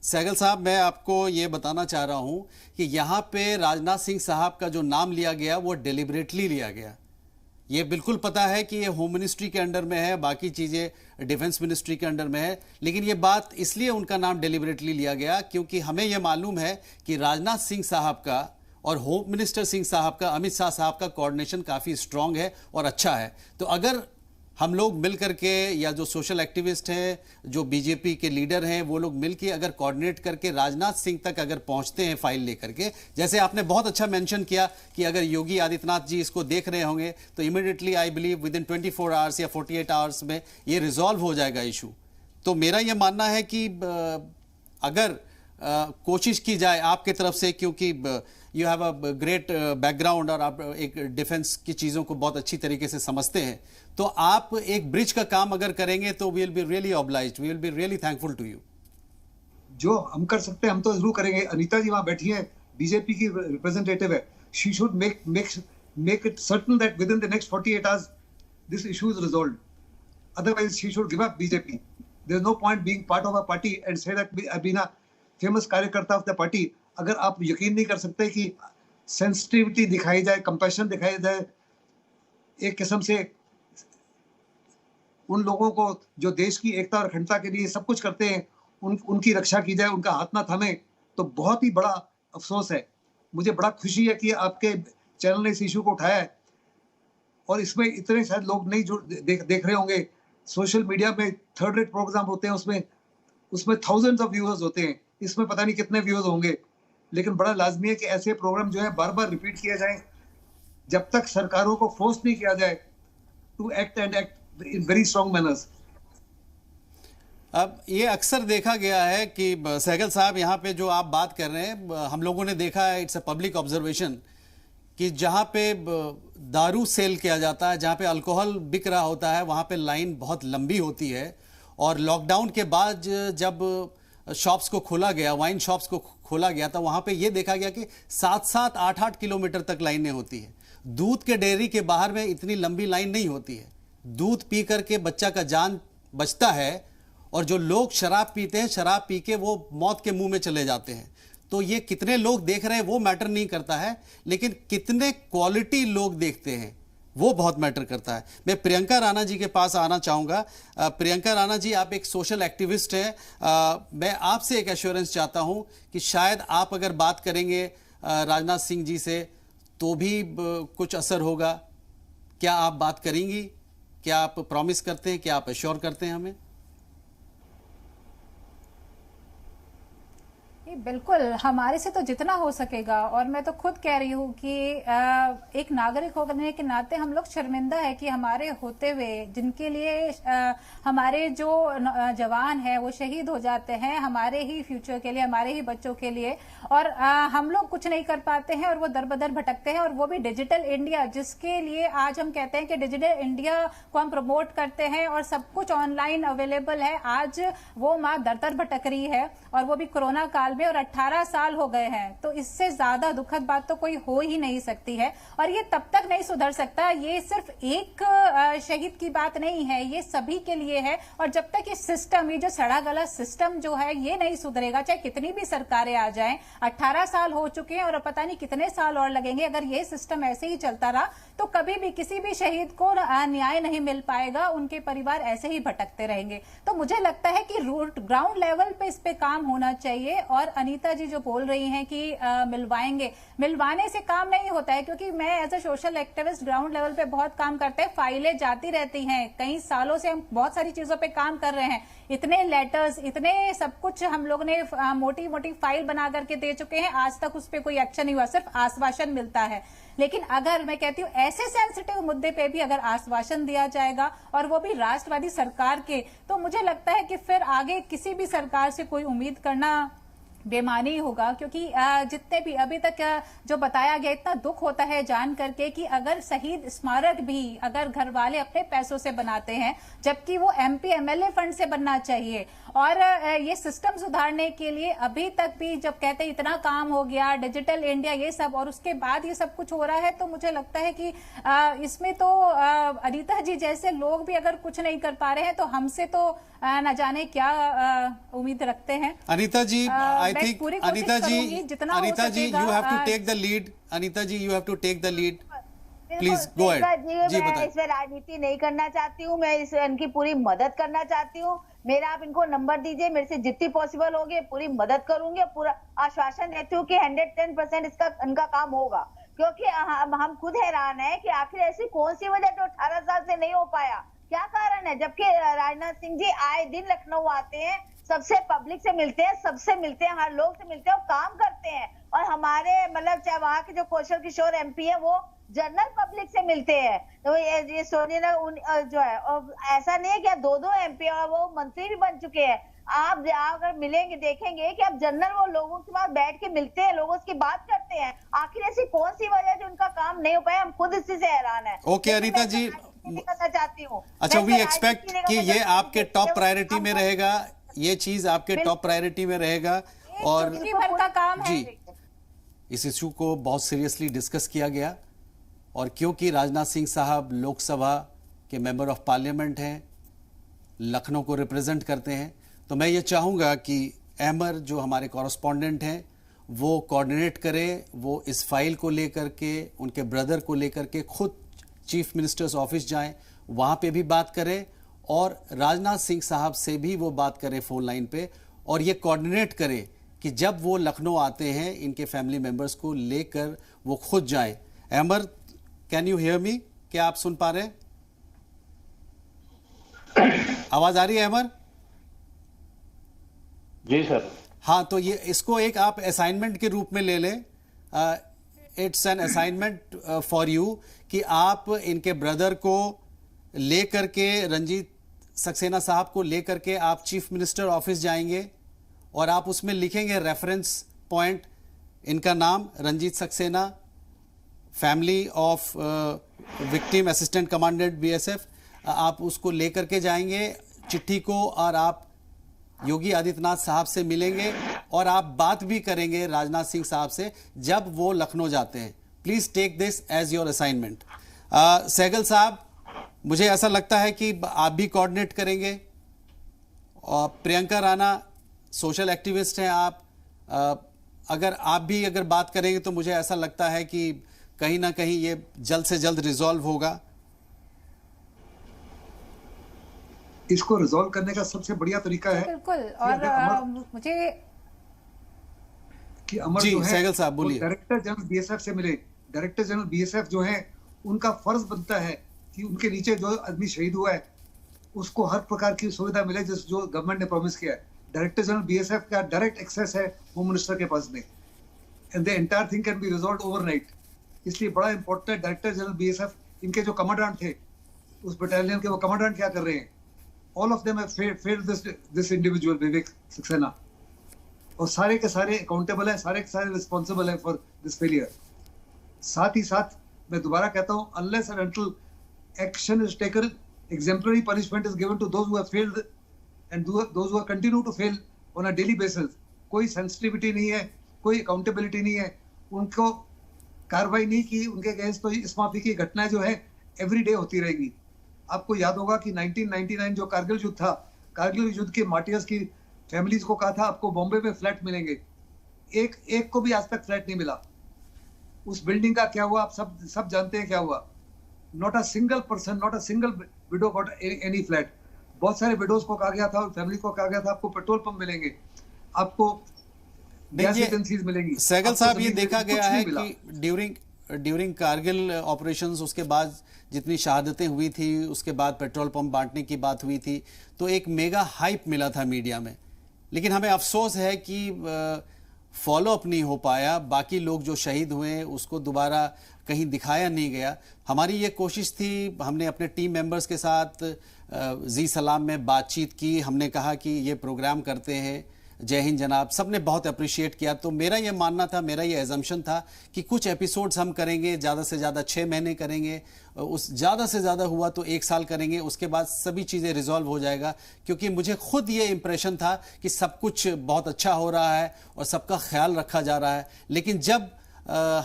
सहगल साहब, मैं आपको ये बताना चाह रहा हूं कि यहां पे राजनाथ सिंह साहब का जो नाम लिया गया वो डेलिबरेटली लिया गया। ये बिल्कुल पता है कि ये होम मिनिस्ट्री के अंडर में है, बाकी चीजें डिफेंस मिनिस्ट्री के अंडर में है, लेकिन ये बात इसलिए उनका नाम डेलिबरेटली लिया गया क्योंकि हमें यह मालूम है कि राजनाथ सिंह साहब का और होम मिनिस्टर सिंह साहब का, अमित शाह साहब का कोऑर्डिनेशन काफी स्ट्रांग है और अच्छा है। तो अगर हम लोग मिल करके, या जो सोशल एक्टिविस्ट हैं, जो बीजेपी के लीडर हैं, वो लोग मिल के अगर कोऑर्डिनेट करके राजनाथ सिंह तक अगर पहुंचते हैं फाइल लेकर के, जैसे आपने बहुत अच्छा मेंशन किया कि अगर योगी आदित्यनाथ जी इसको देख रहे होंगे तो immediately I believe with in 24 hours या 48 आवर्स में ये रिजॉल्व हो जाएगा इशू। तो मेरा ये मानना है कि अगर कोशिश की जाए आपके तरफ से, क्योंकि you have a great background और आप एक डिफेंस की चीज़ों को बहुत अच्छी तरीके से समझते हैं, तो आप एक ब्रिज का काम अगर करेंगे तो we will be really obliged, we will be really thankful to you. जो हम कर सकते हैं हम तो जरूर करेंगे। अनीता जी वहां बैठी हैं, बीजेपी की रिप्रेजेंटेटिव है, she should make make it certain that within the next 48 hours this issue is resolved. Otherwise, she should give up BJP. There's no point being part of a party and say that I've been a famous कार्यकर्ता of the party. अगर आप यकीन नहीं कर सकते कि sensitivity दिखाई जाए, कंपैशन दिखाई जाए, एक किस्म से उन लोगों को जो देश की एकता और अखंडता के लिए सब कुछ करते हैं, उनकी रक्षा की जाए, उनका हाथ ना थामे, तो बहुत ही बड़ा अफसोस है। मुझे बड़ा खुशी है कि आपके चैनल ने इस इशू को उठाया है और इसमें इतने शायद लोग नहीं देख रहे होंगे। सोशल मीडिया में थर्ड रेट प्रोग्राम होते हैं, उसमें थाउजेंड्स ऑफ व्यूअर्स होते हैं, इसमें पता नहीं कितने व्यूअर्स होंगे, लेकिन बड़ा लाजमी है कि ऐसे प्रोग्राम जो है बार बार रिपीट किए जाएं जब तक सरकारों को फोर्स नहीं किया जाए to act in very strong manners. अब ये अक्सर देखा गया है कि सहगल साहब, यहाँ पे जो आप बात कर रहे हैं, हम लोगों ने देखा है, इट्स अ पब्लिक ऑब्जर्वेशन, कि जहाँ पे दारू सेल किया जाता है, जहाँ पे अल्कोहल बिक रहा होता है, वहाँ पे लाइन बहुत लंबी होती है। और लॉकडाउन के बाद जब शॉप्स को खोला गया, वाइन शॉप्स को खोला गया, तो वहाँ पे ये देखा गया कि 7-7, 8-8 किलोमीटर तक लाइनें होती है। दूध के डेयरी के बाहर में इतनी लंबी लाइन नहीं होती है। दूध पी करके बच्चा का जान बचता है, और जो लोग शराब पीते हैं, शराब पी के वो मौत के मुंह में चले जाते हैं। तो ये कितने लोग देख रहे हैं वो मैटर नहीं करता है, लेकिन कितने क्वालिटी लोग देखते हैं वो बहुत मैटर करता है। मैं प्रियंका राणा जी के पास आना चाहूँगा। प्रियंका राणा जी, आप एक सोशल एक्टिविस्ट हैं। मैं आपसे एक एश्योरेंस चाहता हूँ कि शायद आप अगर बात करेंगे राजनाथ सिंह जी से तो भी कुछ असर होगा। क्या आप बात करेंगी? क्या आप प्रॉमिस करते हैं? क्या आप एश्योर करते हैं हमें? बिल्कुल, हमारे से तो जितना हो सकेगा। और मैं तो खुद कह रही हूँ कि एक नागरिक होने के नाते हम लोग शर्मिंदा है कि हमारे होते हुए जिनके लिए हमारे जो जवान हैं वो शहीद हो जाते हैं हमारे ही फ्यूचर के लिए, हमारे ही बच्चों के लिए, और हम लोग कुछ नहीं कर पाते हैं और वो दर बदर भटकते हैं। और वो भी डिजिटल इंडिया, जिसके लिए आज हम कहते हैं कि डिजिटल इंडिया को हम प्रमोट करते हैं और सब कुछ ऑनलाइन अवेलेबल है, आज वो माँ दर दर भटक रही है, और वो भी कोरोना काल में, और 18 साल हो गए हैं। तो इससे ज्यादा दुखद बात तो कोई हो ही नहीं सकती है। और ये तब तक नहीं सुधर सकता, ये सिर्फ एक शहीद की बात नहीं है, ये सभी के लिए है। और जब तक ये सिस्टम, ये जो सड़ा गला सिस्टम जो है, ये नहीं सुधरेगा, चाहे कितनी भी सरकारें आ जाएं, 18 साल हो चुके हैं और पता नहीं कितने साल और लगेंगे। अगर ये सिस्टम ऐसे ही चलता रहा तो कभी भी किसी भी शहीद को न्याय नहीं मिल पाएगा, उनके परिवार ऐसे ही भटकते रहेंगे। तो मुझे लगता है कि रूट ग्राउंड लेवल पे इस पे काम होना चाहिए। और अनीता जी जो बोल रही हैं कि मिलवाएंगे, मिलवाने से काम नहीं होता है, क्योंकि मैं as a social activist ground level पे बहुत काम करते हैं, फाइलें जाती रहती हैं, कई सालों से हम बहुत सारी चीजों पे काम कर रहे हैं, इतने लेटर्स, इतने सब कुछ हम लोग ने मोटी मोटी फाइल बना करके दे चुके हैं, आज तक उस पर कोई एक्शन नहीं हुआ, सिर्फ आश्वासन मिलता है। लेकिन अगर मैं कहती हूँ ऐसे सेंसिटिव मुद्दे पे भी अगर आश्वासन दिया जाएगा, और वो भी राष्ट्रवादी सरकार के, तो मुझे लगता है कि फिर आगे किसी भी सरकार से कोई उम्मीद करना बेमानी होगा। क्योंकि जितने भी अभी तक जो बताया गया, इतना दुख होता है जान करके कि अगर शहीद स्मारक भी अगर घर वाले अपने पैसों से बनाते हैं, जबकि वो MP MLA फंड से बनना चाहिए। और ये सिस्टम सुधारने के लिए अभी तक भी जब कहते हैं इतना काम हो गया, डिजिटल इंडिया, ये सब, और उसके बाद ये सब कुछ हो रहा है, तो मुझे लगता है कि इसमें तो अनीता जी जैसे लोग भी अगर कुछ नहीं कर पा रहे हैं, तो हमसे तो न जाने क्या उम्मीद रखते हैं। Anita ji, I think Anita ji, you have to take the lead. Anita ji, you have to take the lead, please go ahead ji. मैं इसमें राजनीति नहीं करना चाहती हूँ, मैं इनकी पूरी मदद करना चाहती हूँ। मेरा आप इनको नंबर दीजिए, मेरे से जितनी पॉसिबल होगी पूरी मदद करूंगी, पूरा आश्वासन देती हूँ कि 110% इनका काम होगा। क्योंकि हम खुद हैरान है कि आखिर ऐसी कौन सी वजह जो 18 साल से नहीं हो पाया, क्या कारण है? जबकि राजनाथ सिंह जी आए दिन लखनऊ आते हैं, सबसे पब्लिक से मिलते हैं, सबसे मिलते हैं, हर लोग से मिलते हैं और काम करते हैं। और हमारे मतलब चाहे वहाँ के जो कौशल किशोर MP है, वो जनरल पब्लिक से मिलते हैं। तो ये सोनिया जो है, और ऐसा नहीं है कि 2-2 MP और वो मंत्री भी बन चुके हैं। आप अगर मिलेंगे देखेंगे कि आप जनरल वो लोगों के पास बैठ के मिलते हैं, लोगों की बात करते हैं। आखिर ऐसी कौन सी वजह जो उनका काम नहीं हो पाया, हम खुद इसी से हैरान है। ओके अनीता जी, करना चाहती हूँ। अच्छा, वी एक्सपेक्ट कि ये आपके टॉप प्रायोरिटी में रहेगा, ये चीज आपके टॉप प्रायोरिटी में रहेगा। और भर का काम है जी, इस इशू को बहुत सीरियसली डिस्कस किया गया और क्योंकि राजनाथ सिंह साहब लोकसभा के मेंबर ऑफ पार्लियामेंट हैं, लखनऊ को रिप्रेजेंट करते हैं, तो मैं ये चाहूँगा कि अहमर जो हमारे कॉरेस्पॉन्डेंट हैं वो कोऑर्डिनेट करें, वो इस फाइल को लेकर के, उनके ब्रदर को लेकर के खुद चीफ मिनिस्टर्स ऑफिस जाएं, वहाँ पे भी बात करें और राजनाथ सिंह साहब से भी वो बात करें फ़ोन लाइन पे, और ये कोऑर्डिनेट करें कि जब वो लखनऊ आते हैं इनके फैमिली मेंबर्स को लेकर वो खुद जाएं। Ahmar, can you hear me? क्या आप सुन पा रहे हैं? आवाज आ रही है अहमर? जी सर। हाँ, तो ये इसको एक आप असाइनमेंट के रूप में ले लें। It's an assignment for you कि आप इनके ब्रदर को लेकर के, रंजीत सक्सेना साहब को लेकर के आप चीफ मिनिस्टर ऑफिस जाएंगे और आप उसमें लिखेंगे रेफरेंस पॉइंट, इनका नाम Ranjit Saxena, family of victim assistant commandant BSF, आप उसको लेकर के जाएंगे चिट्ठी को, और आप योगी आदित्यनाथ साहब से मिलेंगे और आप बात भी करेंगे राजनाथ सिंह साहब से जब वो लखनऊ जाते हैं। Please take this as your assignment. Sehgal sahab, मुझे ऐसा लगता है कि आप भी कोऑर्डिनेट करेंगे, और प्रियंका राणा सोशल एक्टिविस्ट हैं आप, अगर आप भी अगर बात करेंगे तो मुझे ऐसा लगता है कि कहीं ना कहीं ये जल्द से जल्द रिजॉल्व होगा। इसको रिजॉल्व करने का सबसे बढ़िया तरीका है बिल्कुल, और मुझे कि अमर जी, जो है सहगल साहब बोलिए। डायरेक्टर जनरल बीएसएफ से मिले। डायरेक्टर जनरल बीएसएफ जो है उनका फर्ज बनता है कि उनके नीचे जो आदमी शहीद हुआ है उसको हर प्रकार की सुविधा मिले जो गवर्नमेंट ने प्रॉमिस किया है। डायरेक्टर जनरल बीएसएफ का डायरेक्ट एक्सेस है होम मिनिस्टर के पास में, and the entire thing can be resolved overnight. इसलिए बड़ा इंपॉर्टेंट है। डायरेक्टर जनरल बीएसएफ, इनके जो कमांडेंट थे उस बटालियन के, वो कमांडेंट क्या कर रहे हैं? All of them have failed this individual Vivek Saxena, और सारे के सारे अकाउंटेबल है, सारे के सारे रिस्पॉन्सिबल है फॉर दिस फेलियर। साथ ही साथ मैं दोबारा कहता हूं, unless and until action is taken, exemplary punishment is given to those who have failed and those who continue to fail on a daily basis, कोई सेंसिटिविटी नहीं है, कोई अकाउंटेबिलिटी नहीं है, उनको कार्रवाई नहीं की उनके अगेंस्ट, तो इस माफी की घटनाएं जो है एवरी डे होती रहेंगी। आपको याद होगा कि 1999 जो कारगिल युद्ध था, कारगिल युद्ध के मार्टियर्स की फैमिलीज को कहा था आपको बॉम्बे में फ्लैट मिलेंगे, एक को भी आज तक फ्लैट नहीं मिला। उस बिल्डिंग का क्या हुआ आप सब जानते हैं क्या हुआ। Not a single person, not a single widow got any flat. बहुत सारे विडोज को कहा गया था और फैमिली को कहा गया था आपको पेट्रोल पंप मिलेंगे, आपको गैस एजेंसीज मिलेंगी। सहगल साहब, ये देखा गया है कि ड्यूरिंग कारगिल ऑपरेशंस, उसके बाद जितनी शहादतें हुई थी, उसके बाद पेट्रोल पंप बांटने की बात हुई थी, तो एक मेगा हाइप मिला था मीडिया में, लेकिन हमें अफसोस है कि फॉलो अप नहीं हो पाया। बाकी लोग जो शहीद हुए उसको दोबारा कहीं दिखाया नहीं गया। हमारी ये कोशिश थी, हमने अपने टीम मेंबर्स के साथ जी सलाम में बातचीत की, हमने कहा कि ये प्रोग्राम करते हैं, जय हिंद जनाब, सबने बहुत अप्रिशिएट किया। तो मेरा ये मानना था, मेरा ये एजम्पशन था कि कुछ एपिसोड्स हम करेंगे, ज़्यादा से ज़्यादा 6 महीने करेंगे, उस ज़्यादा से ज़्यादा हुआ तो 1 साल करेंगे, उसके बाद सभी चीज़ें रिजॉल्व हो जाएगा। क्योंकि मुझे खुद ये इंप्रेशन था कि सब कुछ बहुत अच्छा हो रहा है और सबका ख्याल रखा जा रहा है, लेकिन जब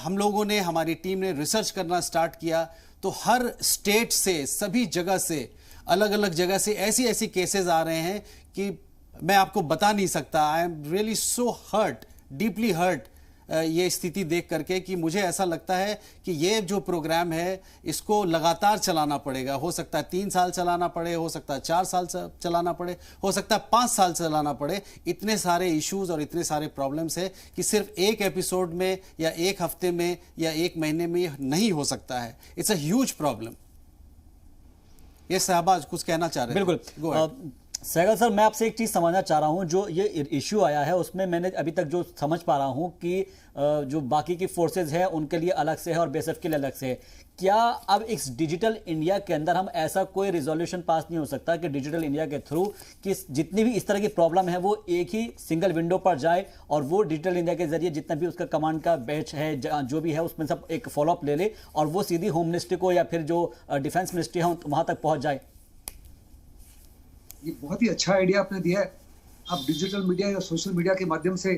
हम लोगों ने, हमारी टीम ने रिसर्च करना स्टार्ट किया तो हर स्टेट से, सभी जगह से, अलग अलग जगह से ऐसी केसेस आ रहे हैं कि मैं आपको बता नहीं सकता। I am really so hurt, deeply hurt ये स्थिति देख करके, कि मुझे ऐसा लगता है कि ये जो प्रोग्राम है इसको लगातार चलाना पड़ेगा। हो सकता है 3 साल चलाना पड़े, हो सकता है 4 साल चलाना पड़े, हो सकता है 5 साल चलाना पड़े। इतने सारे इश्यूज और इतने सारे प्रॉब्लम्स है कि सिर्फ एक एपिसोड में या एक हफ्ते में या एक महीने में ये नहीं हो सकता है। It's a huge problem. ये शहबाज कुछ कहना चाह रहे हैं? बिल्कुल सहगल सर, मैं आपसे एक चीज़ समझना चाह रहा हूं। जो ये इश्यू आया है उसमें मैंने अभी तक जो समझ पा रहा हूं कि जो बाकी की फोर्सेज हैं उनके लिए अलग से है और बीएसएफ के लिए अलग से है। क्या अब इस डिजिटल इंडिया के अंदर हम ऐसा कोई रिजोल्यूशन पास नहीं हो सकता कि डिजिटल इंडिया के थ्रू कि जितनी भी इस तरह की प्रॉब्लम है वो एक ही सिंगल विंडो पर जाए और वो डिजिटल इंडिया के जरिए जितना भी उसका कमांड का बैच है, जो भी है, उसमें सब एक फॉलोअप ले ले और वो सीधी होम मिनिस्ट्री को या फिर जो डिफेंस मिनिस्ट्री है वहां तक पहुंच जाए? ये बहुत ही अच्छा आइडिया आपने दिया है। आप डिजिटल मीडिया या सोशल मीडिया के माध्यम से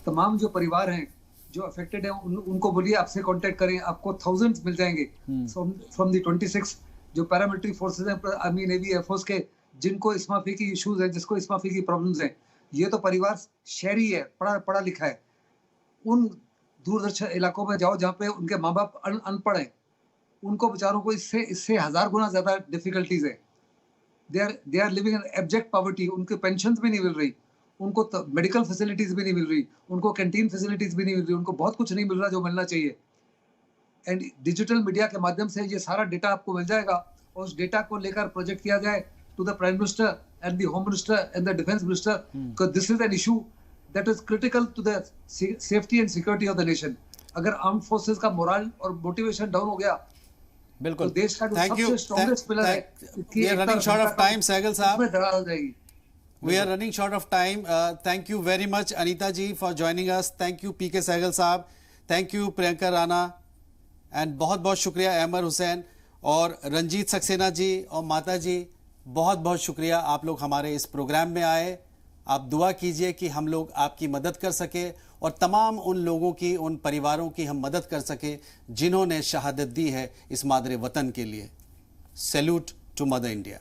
तमाम जो परिवार हैं जो अफेक्टेड है उनको बोलिए आपसे कांटेक्ट करें, आपको थाउजेंड्स मिल जाएंगे फ्रॉम द 26 जो पैरामिलिट्री फोर्सेस हैं, आर्मी नेवी एयरफोर्स के, जिनको इस माफी की इश्यूज हैं, जिसको इस माफी की प्रॉब्लम्स हैं। ये तो परिवार शहरी है, पढ़ा लिखा है। उन दूरदर्शन इलाकों में जाओ जहाँ पे उनके माँ बाप अनपढ़ हैं, उनको बेचारों को इससे 1000 गुना ज्यादा डिफिकल्टीज है। They are living in abject poverty. उनके पेंशन भी नहीं मिल रही, उनको मेडिकल फैसिलिटीज भी नहीं मिल रही, उनको कैंटीन फैसिलिटीज भी नहीं मिल रही, उनको बहुत कुछ नहीं मिल रहा जो मिलना चाहिए। एंड डिजिटल मीडिया के माध्यम से ये सारा डेटा आपको मिल जाएगा और उस डेटा को लेकर प्रोजेक्ट किया जाए to the prime minister and the home minister and the defence minister, because this is an issue that is critical to the safety and security of the nation. अगर arm forces का moral और motivation down हो गया, बिल्कुल, तो देश का जो थैंक यू। सबसे स्ट्रॉन्गेस्ट पिलर है, we are running short of time Sehgal sahab, उसमें दरार आ जाएगी। We are running short of time. Thank you very much, Anita ji, for joining us. Thank you, PK Sehgal साहब. Thank you, Priyanka Rana. And बहुत बहुत शुक्रिया अहमर हुसैन और रंजीत सक्सेना जी और माता जी, बहुत बहुत शुक्रिया। आप लोग हमारे इस प्रोग्राम में आए। आप दुआ कीजिए कि हम लोग आपकी मदद कर सके और तमाम उन लोगों की, उन परिवारों की हम मदद कर सके जिन्होंने शहादत दी है इस मादरे वतन के लिए। Salute to mother India.